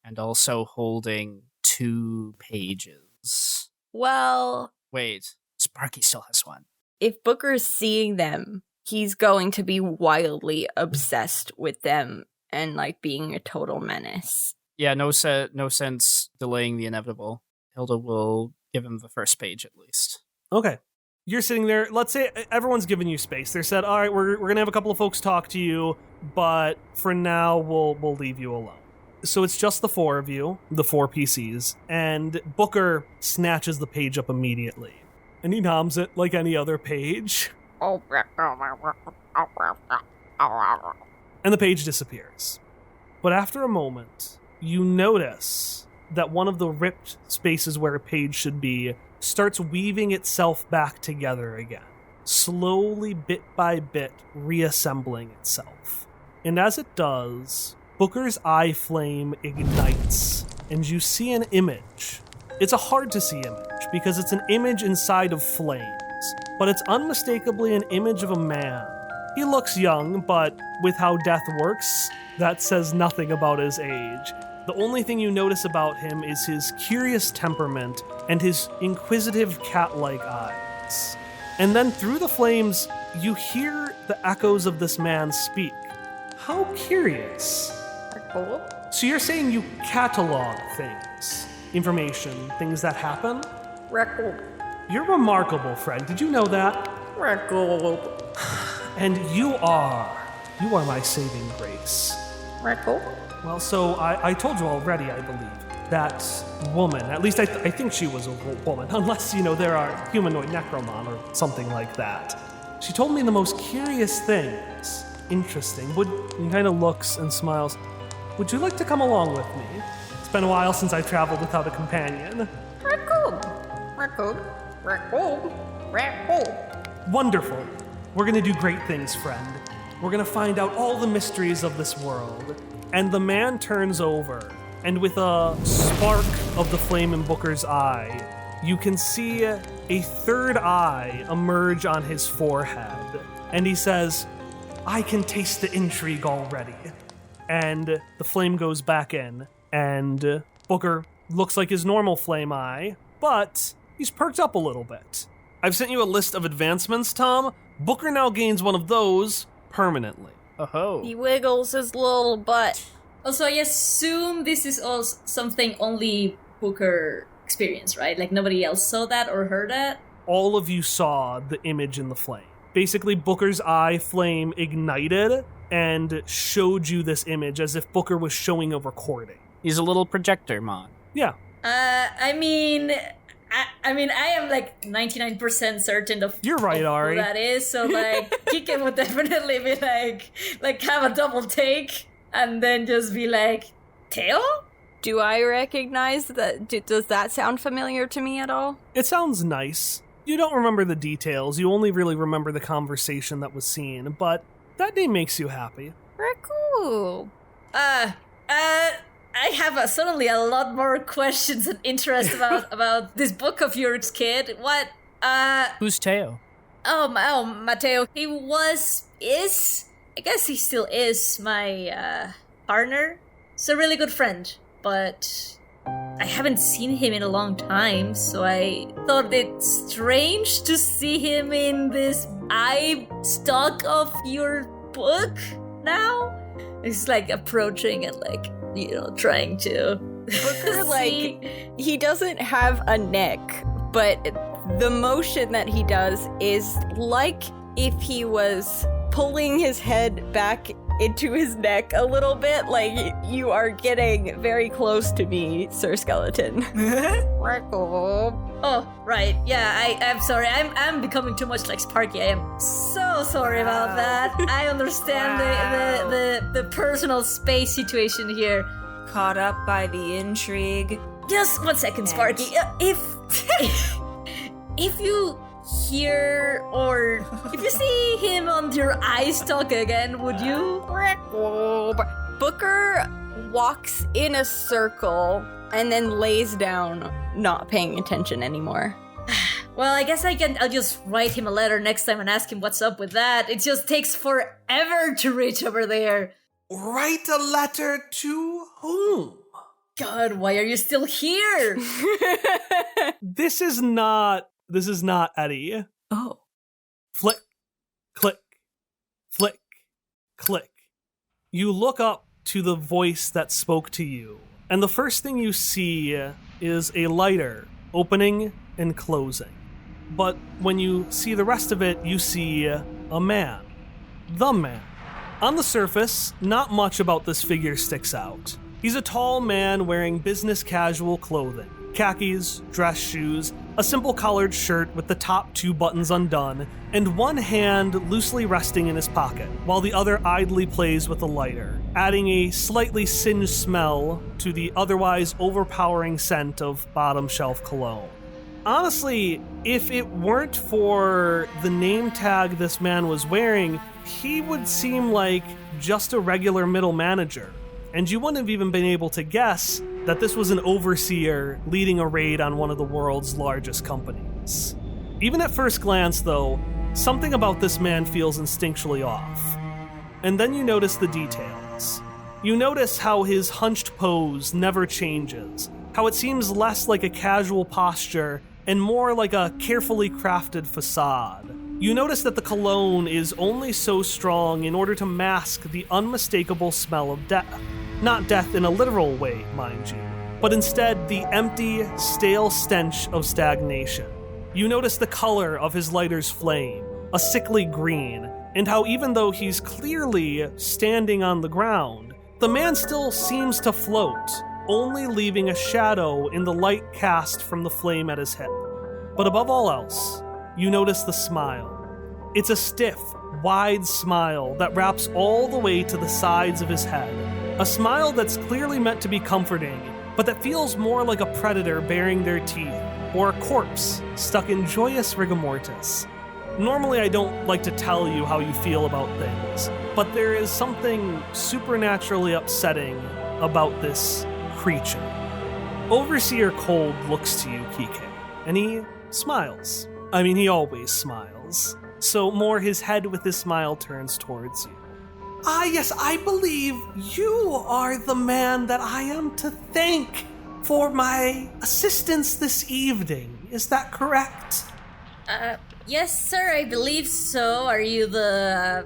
And also holding 2 pages. Well, Wait, Sparky still has one. if Booker's seeing them, he's going to be wildly obsessed with them and, like, being a total menace. Yeah, no sense delaying the inevitable. Hilda will give him the first page at least. Okay. You're sitting there. Let's say everyone's given you space. They said, all right, we're going to have a couple of folks talk to you, but for now, we'll leave you alone. So it's just the 4 of you, the 4 PCs, and Booker snatches the page up immediately. And he noms it like any other page. And the page disappears. But after a moment, you notice that one of the ripped spaces where a page should be starts weaving itself back together again, slowly, bit by bit, reassembling itself. And as it does, Booker's eye flame ignites, and you see an image. It's a hard-to-see image, because it's an image inside of flames, but it's unmistakably an image of a man. He looks young, but with how death works, that says nothing about his age. The only thing you notice about him is his curious temperament and his inquisitive cat-like eyes. And then through the flames, you hear the echoes of this man speak. How curious. So you're saying you catalog things, information, things that happen? Record. You're remarkable, friend. Did you know that? And you are my saving grace. Well, so I told you already, I believe, that woman, at least I think she was a woman, unless, there are humanoid necromon or something like that. She told me the most curious things. Interesting. He kind of looks and smiles. Would you like to come along with me? It's been a while since I traveled without a companion. Wonderful. We're gonna do great things, friend. We're gonna find out all the mysteries of this world. And the man turns over, and with a spark of the flame in Booker's eye, you can see a third eye emerge on his forehead. And he says, I can taste the intrigue already. And the flame goes back in, and Booker looks like his normal flame eye, but he's perked up a little bit. I've sent you a list of advancements, Tom. Booker now gains one of those permanently. Oh. He wiggles his little butt. Also, I assume this is also something only Booker experienced, right? Like nobody else saw that or heard that? All of you saw the image in the flame. Basically, Booker's eye flame ignited and showed you this image as if Booker was showing a recording. He's a little projector mon. Yeah. I mean, I am like 99% certain of You're right, of Ari. who that is. So like, Quique would definitely be like have a double take and then just be like, Teo? Do I recognize that? Does that sound familiar to me at all? It sounds nice. You don't remember the details. You only really remember the conversation that was seen, but that name makes you happy. Very cool. I have suddenly a lot more questions and interest about this book of yours, kid. What? Who's Teo? Mateo. He I guess he still is my partner. He's a really good friend, but I haven't seen him in a long time, so I thought it's strange to see him in this eye stock of your book now. He's like approaching and like, trying to. Booker, he doesn't have a neck, but the motion that he does is like if he was pulling his head back into his neck a little bit, like you are getting very close to me, Sir Skeleton. Oh, right. Yeah, I'm sorry. I'm becoming too much like Sparky. I am so sorry about that. I understand the personal space situation here. Caught up by the intrigue. Just 1 second, Sparky. If you hear or if you see him on your eye stalk again, would you? Booker walks in a circle and then lays down, not paying attention anymore. Well, I guess I'll just write him a letter next time and ask him what's up with that. It just takes forever to reach over there. Write a letter to whom? God, why are you still here? This is not Eddie. Oh. Flick, click, flick, click. You look up to the voice that spoke to you, and the first thing you see is a lighter opening and closing. But when you see the rest of it, you see a man. The man. On the surface, not much about this figure sticks out. He's a tall man wearing business casual clothing. Khakis, dress shoes, a simple collared shirt with the top 2 buttons undone, and one hand loosely resting in his pocket, while the other idly plays with a lighter, adding a slightly singed smell to the otherwise overpowering scent of bottom shelf cologne. Honestly, if it weren't for the name tag this man was wearing, he would seem like just a regular middle manager, and you wouldn't have even been able to guess that this was an overseer leading a raid on one of the world's largest companies. Even at first glance, though, something about this man feels instinctually off. And then you notice the details. You notice how his hunched pose never changes, how it seems less like a casual posture and more like a carefully crafted facade. You notice that the cologne is only so strong in order to mask the unmistakable smell of death. Not death in a literal way, mind you, but instead the empty, stale stench of stagnation. You notice the color of his lighter's flame, a sickly green, and how even though he's clearly standing on the ground, the man still seems to float, only leaving a shadow in the light cast from the flame at his hip. But above all else, you notice the smile. It's a stiff, wide smile that wraps all the way to the sides of his head. A smile that's clearly meant to be comforting, but that feels more like a predator baring their teeth, or a corpse stuck in joyous rigor mortis. Normally I don't like to tell you how you feel about things, but there is something supernaturally upsetting about this creature. Overseer Cold looks to you, Quique, and he smiles. I mean, he always smiles. So more his head with his smile turns towards you. Ah, yes, I believe you are the man that I am to thank for my assistance this evening. Is that correct? Yes, sir, I believe so. Are you the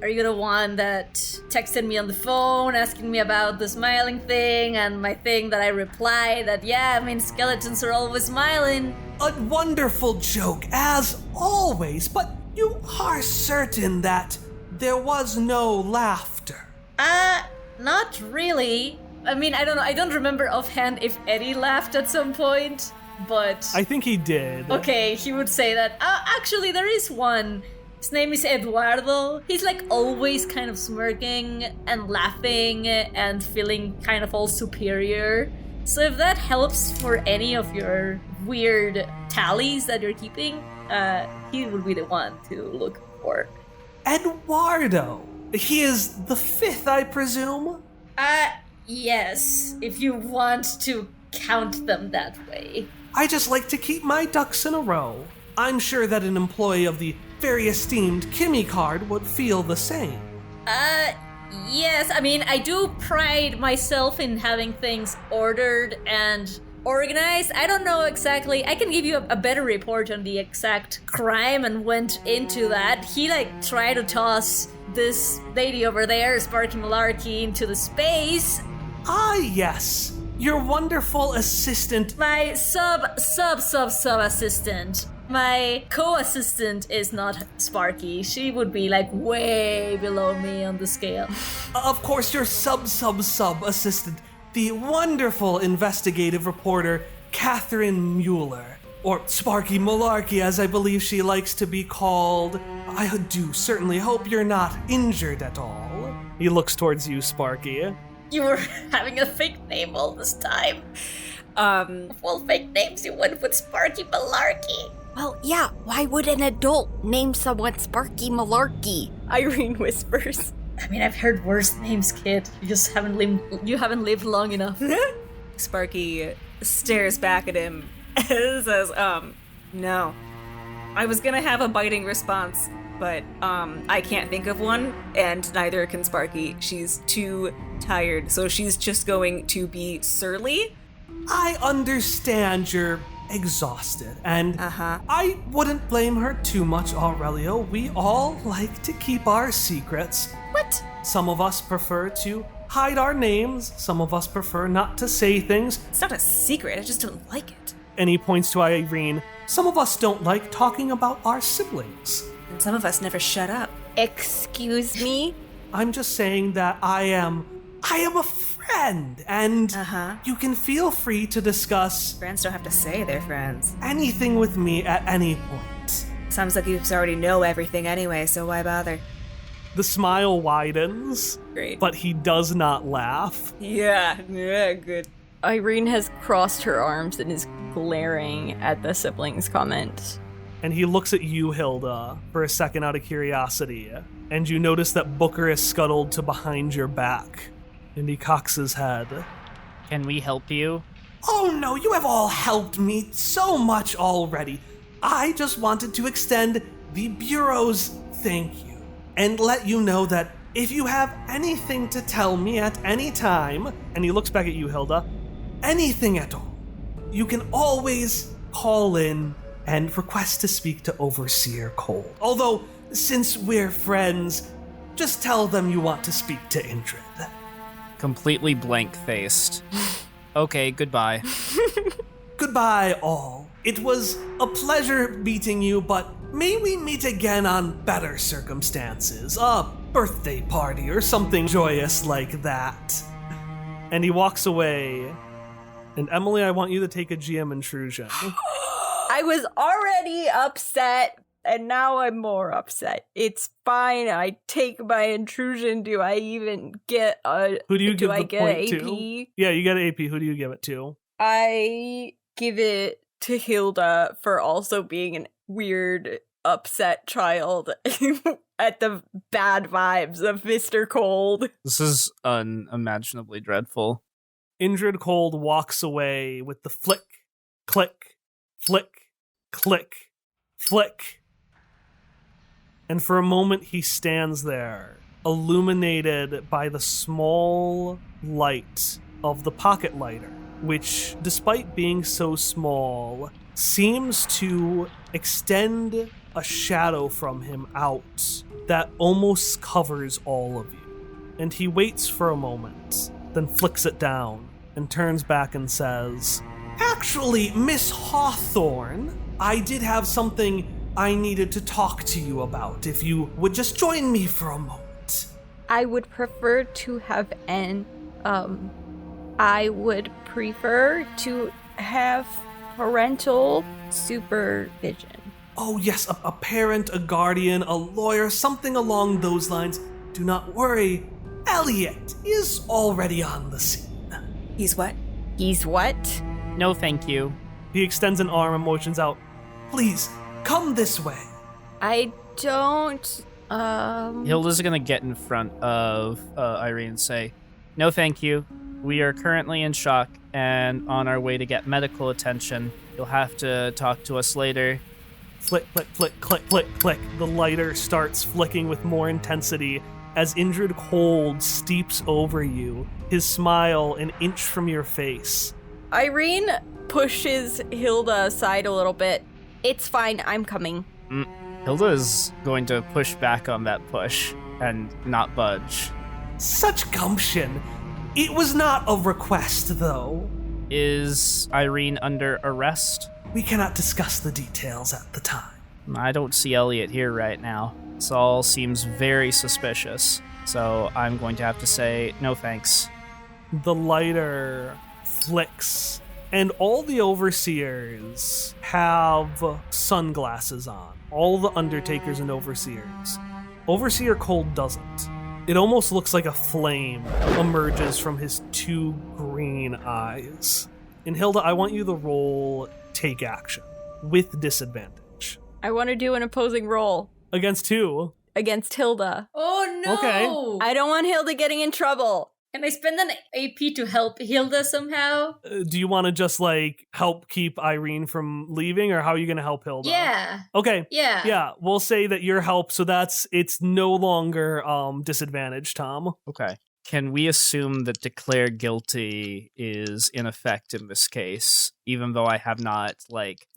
one that texted me on the phone asking me about the smiling thing and my thing that I replied that, yeah, I mean, skeletons are always smiling? A wonderful joke, as always, but you are certain that there was no laughter? Not really. I mean, I don't know. I don't remember offhand if Eddie laughed at some point, but... I think he did. Okay, he would say that. Actually, there is one. His name is Eduardo. He's like always kind of smirking and laughing and feeling kind of all superior. So if that helps for any of your weird tallies that you're keeping, he would be the one to look for. Eduardo. He is the fifth, I presume? Yes, if you want to count them that way. I just like to keep my ducks in a row. I'm sure that an employee of the very esteemed Kimmy card would feel the same. Yes, I mean, I do pride myself in having things ordered and organized. I don't know exactly. I can give you a better report on the exact crime and went into that. He, tried to toss this lady over there, Sparky Malarkey, into the space. Ah, yes. Your wonderful assistant. My sub-assistant. My co-assistant is not Sparky. She would be, way below me on the scale. Of course, your sub-assistant. The wonderful investigative reporter, Catherine Mueller. Or Sparky Malarkey, as I believe she likes to be called. I do certainly hope you're not injured at all. He looks towards you, Sparky. You were having a fake name all this time. Of all fake names, you went with Sparky Malarkey. Well, yeah, why would an adult name someone Sparky Malarkey? Irene whispers. I mean, I've heard worse names, kid. You just haven't lived long enough. Sparky stares back at him and says, no. I was gonna have a biting response, but, I can't think of one, and neither can Sparky. She's too tired, so she's just going to be surly. I understand you're exhausted, and I wouldn't blame her too much, Aurelio. We all like to keep our secrets. What? Some of us prefer to hide our names, some of us prefer not to say things. It's not a secret, I just don't like it. And he points to Irene. Some of us don't like talking about our siblings. And some of us never shut up. Excuse me? I'm just saying that I am a friend, and you can feel free to discuss... Friends don't have to say they're friends. ...anything with me at any point. Sounds like you already know everything anyway, so why bother? The smile widens. Great. But he does not laugh. Yeah, good. Irene has crossed her arms and is glaring at the siblings' comment. And he looks at you, Hilda, for a second out of curiosity, and you notice that Booker is scuttled to behind your back. And he cocks his head. Can we help you? Oh no, you have all helped me so much already. I just wanted to extend the Bureau's thank you and let you know that if you have anything to tell me at any time, and he looks back at you, Hilda, anything at all, you can always call in and request to speak to Overseer Cold. Although, since we're friends, just tell them you want to speak to Indrid. Completely blank-faced. Okay, goodbye. goodbye, all. It was a pleasure meeting you, but may we meet again on better circumstances. A birthday party or something joyous like that. And he walks away. And Emily, I want you to take a GM intrusion. I was already upset, and now I'm more upset. It's fine. I take my intrusion. Do I even get a... Who do you give I the get point AP? to? Yeah, you get an AP. Who do you give it to? I give it to Hilda for also being a weird, upset child at the bad vibes of Mr. Cold. This is unimaginably dreadful. Indrid Cold walks away with the flick, click, flick, click, flick. And for a moment he stands there, illuminated by the small light of the pocket lighter, which, despite being so small, seems to extend a shadow from him out that almost covers all of you. And he waits for a moment, then flicks it down and turns back and says, "Actually, Miss Hawthorne, I did have something I needed to talk to you about, if you would just join me for a moment." I would prefer to have I would prefer to have parental supervision. Oh yes, a parent, a guardian, a lawyer, something along those lines. Do not worry, Elliot is already on the scene. He's what? He's what? No, thank you. He extends an arm and motions out. Please, come this way. I don't, Hilda's gonna get in front of Irene and say, "No, thank you. We are currently in shock and on our way to get medical attention. You'll have to talk to us later." Flick, flick, flick, click, click, click. The lighter starts flicking with more intensity as Indrid Cold steeps over you, his smile an inch from your face. Irene pushes Hilda aside a little bit. It's fine, I'm coming. Hilda is going to push back on that push and not budge. Such gumption. It was not a request, though. Is Irene under arrest? We cannot discuss the details at the time. I don't see Elliot here right now. This all seems very suspicious. So I'm going to have to say, no thanks. The lighter flicks, and all the overseers have sunglasses on. All the undertakers and overseers. Overseer Cold doesn't. It almost looks like a flame emerges from his two green eyes. And Hilda, I want you to roll take action with disadvantage. I want to do an opposing roll. Against who? Against Hilda. Oh no! Okay. I don't want Hilda getting in trouble. Can I spend an AP to help Hilda somehow? Do you want to just, help keep Irene from leaving, or how are you going to help Hilda? Yeah. Okay. Yeah. Yeah, we'll say that your help, so it's no longer disadvantage, Tom. Okay. Can we assume that declare guilty is in effect in this case, even though I have not,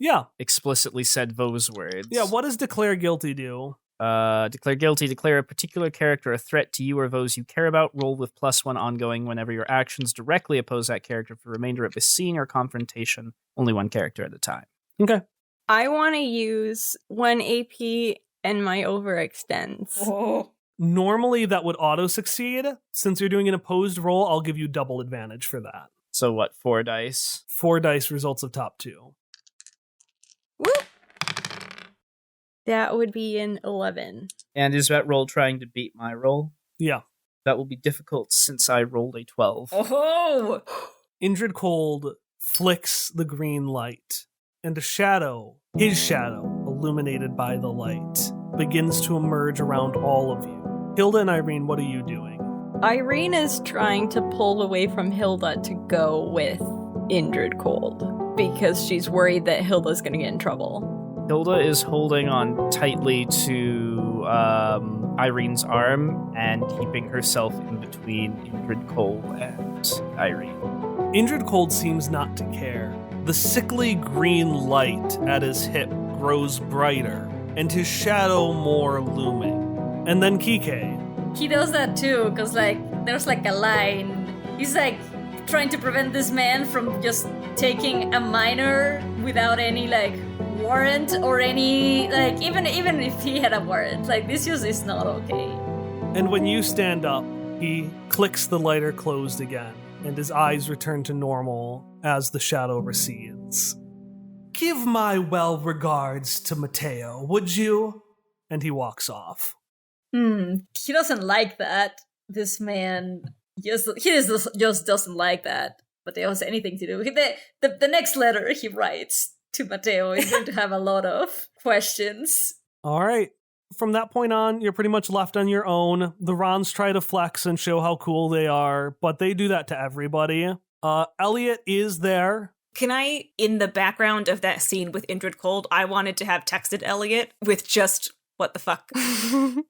Yeah. explicitly said those words? Yeah, what does declare guilty do? Declare guilty, declare a particular character a threat to you or those you care about, roll with +1 ongoing whenever your actions directly oppose that character for the remainder of the scene or confrontation, only one character at a time. Okay. I want to use 1 AP and my overextends. Oh. Normally that would auto-succeed. Since you're doing an opposed roll, I'll give you double advantage for that. So what, 4 dice? 4 dice results of top 2. Woo! That would be an 11. And is that roll trying to beat my roll? Yeah. That will be difficult since I rolled a 12. Oh! Indrid Cold flicks the green light, and a shadow, his shadow, illuminated by the light, begins to emerge around all of you. Hilda and Irene, what are you doing? Irene is trying to pull away from Hilda to go with Indrid Cold because she's worried that Hilda's going to get in trouble. Hilda is holding on tightly to Irene's arm and keeping herself in between Indrid Cold and Irene. Indrid Cold seems not to care. The sickly green light at his hip grows brighter, and his shadow more looming. And then Quique. He does that too, because there's a line. He's trying to prevent this man from just taking a minor without any, like, warrant or any, like, even if he had a warrant. Like, this just is not okay. And when you stand up, he clicks the lighter closed again, and his eyes return to normal as the shadow recedes. Give my well regards to Mateo, would you? And he walks off. He doesn't like that. This man, he just doesn't like that. Mateo has anything to do with it. The next letter he writes to Mateo is going to have a lot of questions. All right. From that point on, you're pretty much left on your own. The Rons try to flex and show how cool they are, but they do that to everybody. Elliot is there. Can I, in the background of that scene with Indrid Cold, I wanted to have texted Elliot with just, what the fuck?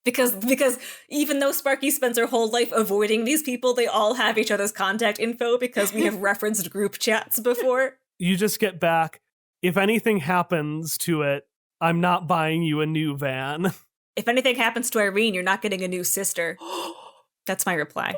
because even though Sparky spends her whole life avoiding these people, they all have each other's contact info because we have referenced group chats before. You just get back. If anything happens to it, I'm not buying you a new van. If anything happens to Irene, you're not getting a new sister. That's my reply.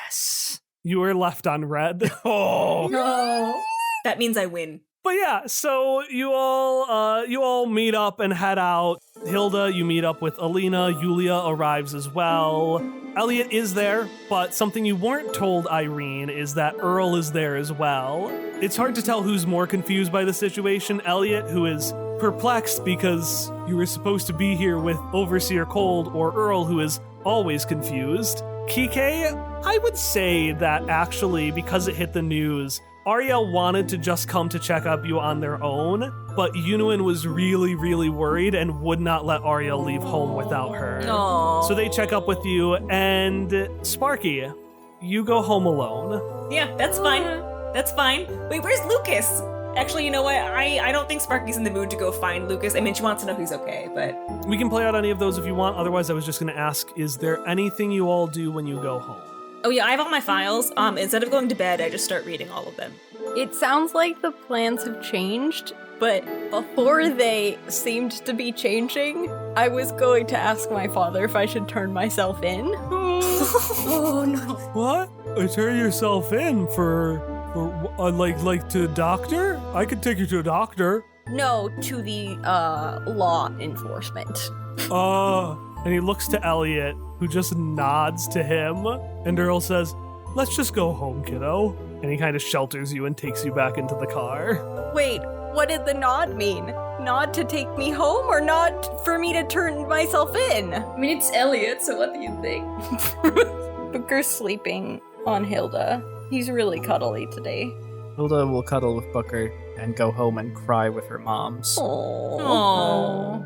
Yes. You are left on red. Oh. No. That means I win. But yeah, so you all meet up and head out. Hilda, you meet up with Alina. Yulia arrives as well. Elliot is there, but something you weren't told, Irene, is that Earl is there as well. It's hard to tell who's more confused by the situation. Elliot, who is perplexed because you were supposed to be here with Overseer Cold, or Earl, who is always confused. Quique, I would say that actually, because it hit the news, Ariel wanted to just come to check up you on their own, but Yunuin was really, really worried and would not let Ariel leave home without her. Aww. So they check up with you, and Sparky, you go home alone. Yeah, that's fine. That's fine. Wait, where's Lucas? Actually, you know what? I don't think Sparky's in the mood to go find Lucas. I mean, she wants to know he's okay, but... We can play out any of those if you want. Otherwise, I was just going to ask, is there anything you all do when you go home? Oh yeah, I have all my files. Instead of going to bed, I just start reading all of them. It sounds like the plans have changed, but before they seemed to be changing, I was going to ask my father if I should turn myself in. Oh no. What? Turn yourself in for like to a doctor? I could take you to a doctor. No, to the law enforcement. And he looks to Elliot, who just nods to him, and Earl says, "Let's just go home, kiddo." And he kind of shelters you and takes you back into the car. Wait, what did the nod mean? Nod to take me home or nod for me to turn myself in? I mean, it's Elliot, so what do you think? Booker's sleeping on Hilda. He's really cuddly today. Hilda will cuddle with Booker and go home and cry with her moms. Aww.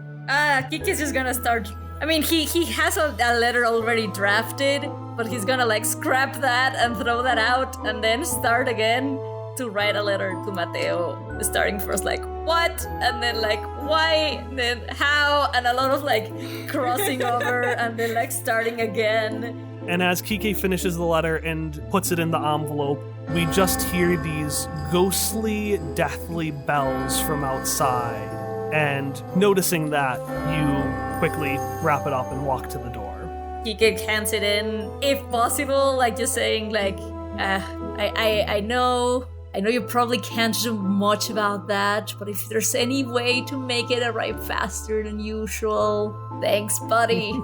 Quique's just gonna start... I mean, he has a letter already drafted, but he's gonna, like, scrap that and throw that out and then start again to write a letter to Mateo, starting first, like, what? And then, like, why? And then how? And a lot of, like, crossing over and then, like, starting again. And as Quique finishes the letter and puts it in the envelope, we just hear these ghostly, deathly bells from outside. And noticing that, you quickly wrap it up and walk to the door. Quique hands it in, if possible, like just saying, like, I know you probably can't do much about that, but if there's any way to make it arrive faster than usual, thanks, buddy.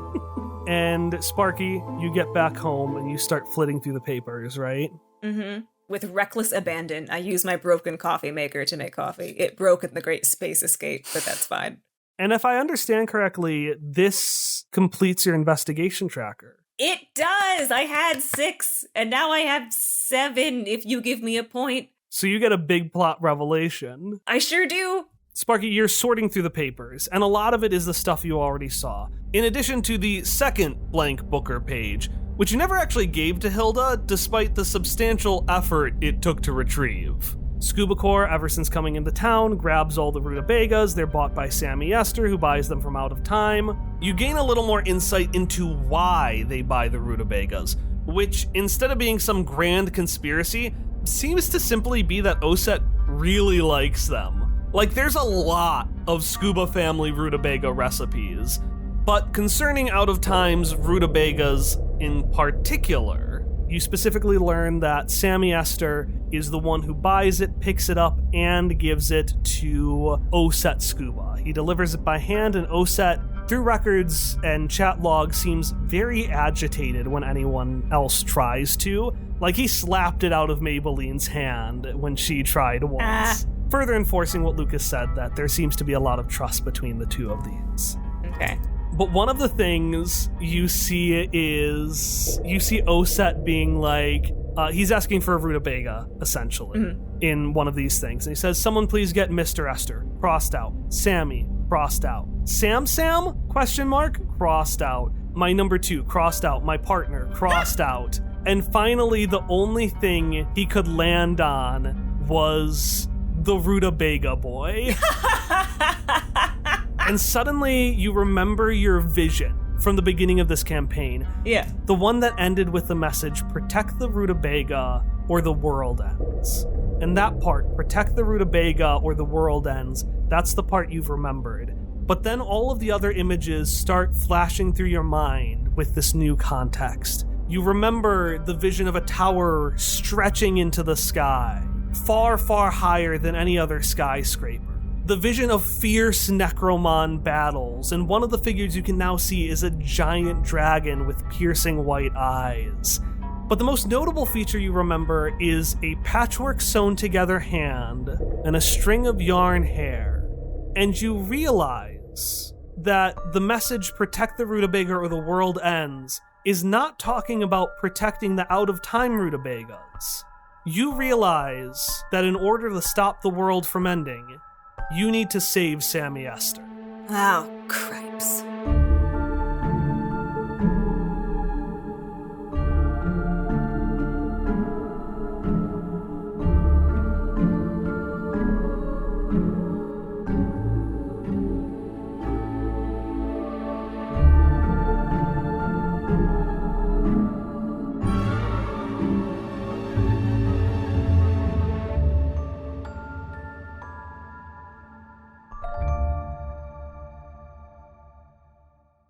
And Sparky, you get back home and you start flitting through the papers, right? Mm-hmm. With reckless abandon, I use my broken coffee maker to make coffee. It broke in the Great Space Escape, but that's fine. And if I understand correctly, this completes your investigation tracker. It does! I had 6, and now I have 7 if you give me a point. So you get a big plot revelation. I sure do! Sparky, you're sorting through the papers, and a lot of it is the stuff you already saw. In addition to the second blank Booker page, which you never actually gave to Hilda, despite the substantial effort it took to retrieve. Scuba Corps, ever since coming into town, grabs all the Rutabagas. They're bought by Sammy Esther, who buys them from Out of Time. You gain a little more insight into why they buy the Rutabagas, which, instead of being some grand conspiracy, seems to simply be that Oset really likes them. Like, there's a lot of Scuba family Rutabaga recipes, but concerning Out of Time's Rutabagas in particular, You specifically learn that Sammy Esther is the one who buys it, picks it up, and gives it to Oset Scuba. He delivers it by hand, and Oset, through records and chat logs, seems very agitated when anyone else tries to. Like, he slapped it out of Maybelline's hand when she tried once. Further enforcing what Lucas said, that there seems to be a lot of trust between the two of these. Okay. But one of the things you see is, you see Oset being like, he's asking for a Rutabaga, essentially, in one of these things. And he says, someone please get Mr. Esther, crossed out. Sammy, crossed out. Sam? Question mark, crossed out. My number 2, crossed out. My partner, crossed out. And finally, the only thing he could land on was the Rutabaga boy. And suddenly you remember your vision from the beginning of this campaign. Yeah. The one that ended with the message, protect the Rutabaga or the world ends. And that part, protect the Rutabaga or the world ends, that's the part you've remembered. But then all of the other images start flashing through your mind with this new context. You remember the vision of a tower stretching into the sky, far, far higher than any other skyscraper. The vision of fierce Necromon battles, and one of the figures you can now see is a giant dragon with piercing white eyes. But the most notable feature you remember is a patchwork sewn together hand and a string of yarn hair. And you realize that the message, protect the Rutabaga or the world ends, is not talking about protecting the out-of-time Rutabagas. You realize that in order to stop the world from ending, you need to save Sammy Esther. Oh, cripes.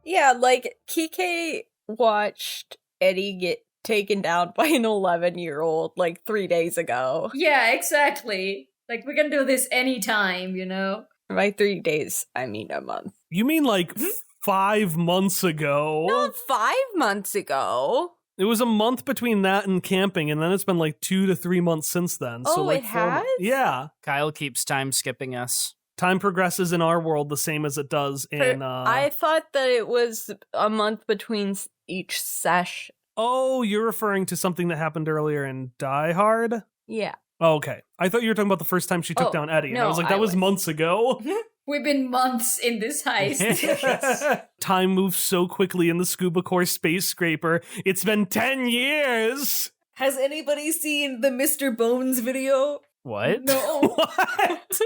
Yeah, like, Quique watched Eddie get taken down by an 11-year-old, like, 3 days ago. Yeah, exactly. Like, we can do this anytime, you know? By 3 days, I mean a month. You mean like 5 months ago? Not 5 months ago. It was a month between that and camping, and then it's been like 2 to 3 months since then. So Oh, like it 4 months. has? Yeah. Kyle keeps time skipping us. Time progresses in our world the same as it does in... I thought that it was a month between each sesh. Oh, you're referring to something that happened earlier in Die Hard? Yeah. Oh, okay. I thought you were talking about the first time she took Oh, down Eddie. And I no, was like, that I was was. months ago. We've been months in this heist. Time moves so quickly in the Scuba Core space scraper. It's been 10 years! Has anybody seen the Mr. Bones video? What? No. What?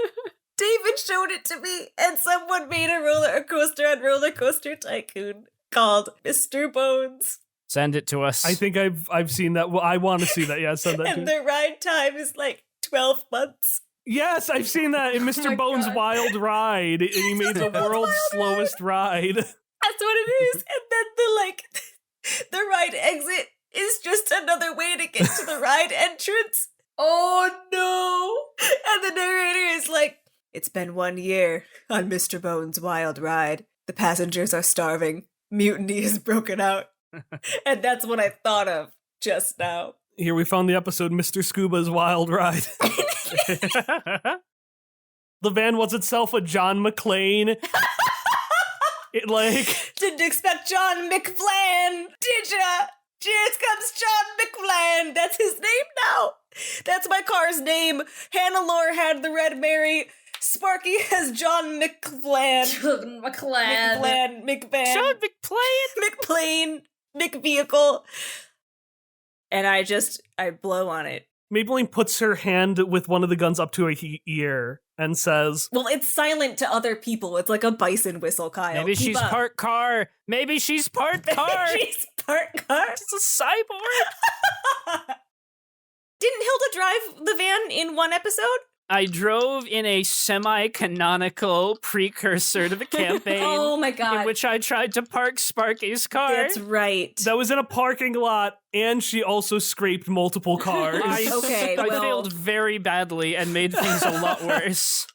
David showed it to me, and someone made a roller coaster on Roller Coaster Tycoon called Mr. Bones. Send it to us. I think I've seen that. Well, I want to see that. Yeah, send that to And me. the ride time is like 12 months. Yes, I've seen that in Mr. my Bones' God. Wild Ride, and he made the world's slowest ride. That's what it is. And then the ride exit is just another way to get to the ride entrance. Oh no! And the narrator is like, it's been 1 year on Mr. Bones' Wild Ride. The passengers are starving. Mutiny has broken out. And that's what I thought of just now. Here we found the episode Mr. Scuba's Wild Ride. The van was itself a John McClane. It like... Didn't expect John McFlan, did ya? Here comes John McFlan. That's his name now. That's my car's name. Hannelore had the Red Mary. Sparky has John McFlan. McClan. McVan. John McPlane. McPlane. McVehicle. And I blow on it. Maybelline puts her hand with one of the guns up to her ear and says, Well, it's silent to other people. It's like a bison whistle, Kyle. Maybe Keep she's up. part car. Maybe she's part car. She's part car. She's a cyborg. Didn't Hilda drive the van in one episode? I drove in a semi-canonical precursor to the campaign. Oh my god. In which I tried to park Sparky's car. That's right. That was in a parking lot, and she also scraped multiple cars. Okay, I well- failed very badly and made things a lot worse.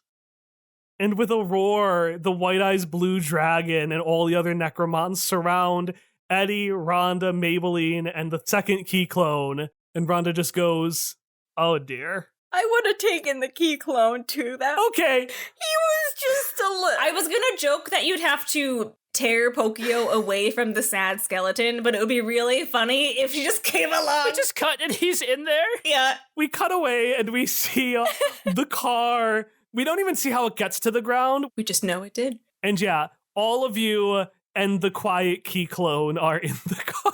And with a roar, the White Eyes Blue Dragon and all the other Necromons surround Eddie, Rhonda, Maybelline, and the second key clone. And Rhonda just goes, oh dear. I would have taken the key clone too. That Okay. he was just a little. I was gonna joke that you'd have to tear Pokio away from the sad skeleton, but it would be really funny if she just came along. We just cut and he's in there. Yeah. We cut away and we see the car. We don't even see how it gets to the ground. We just know it did. And yeah, all of you and the quiet key clone are in the car.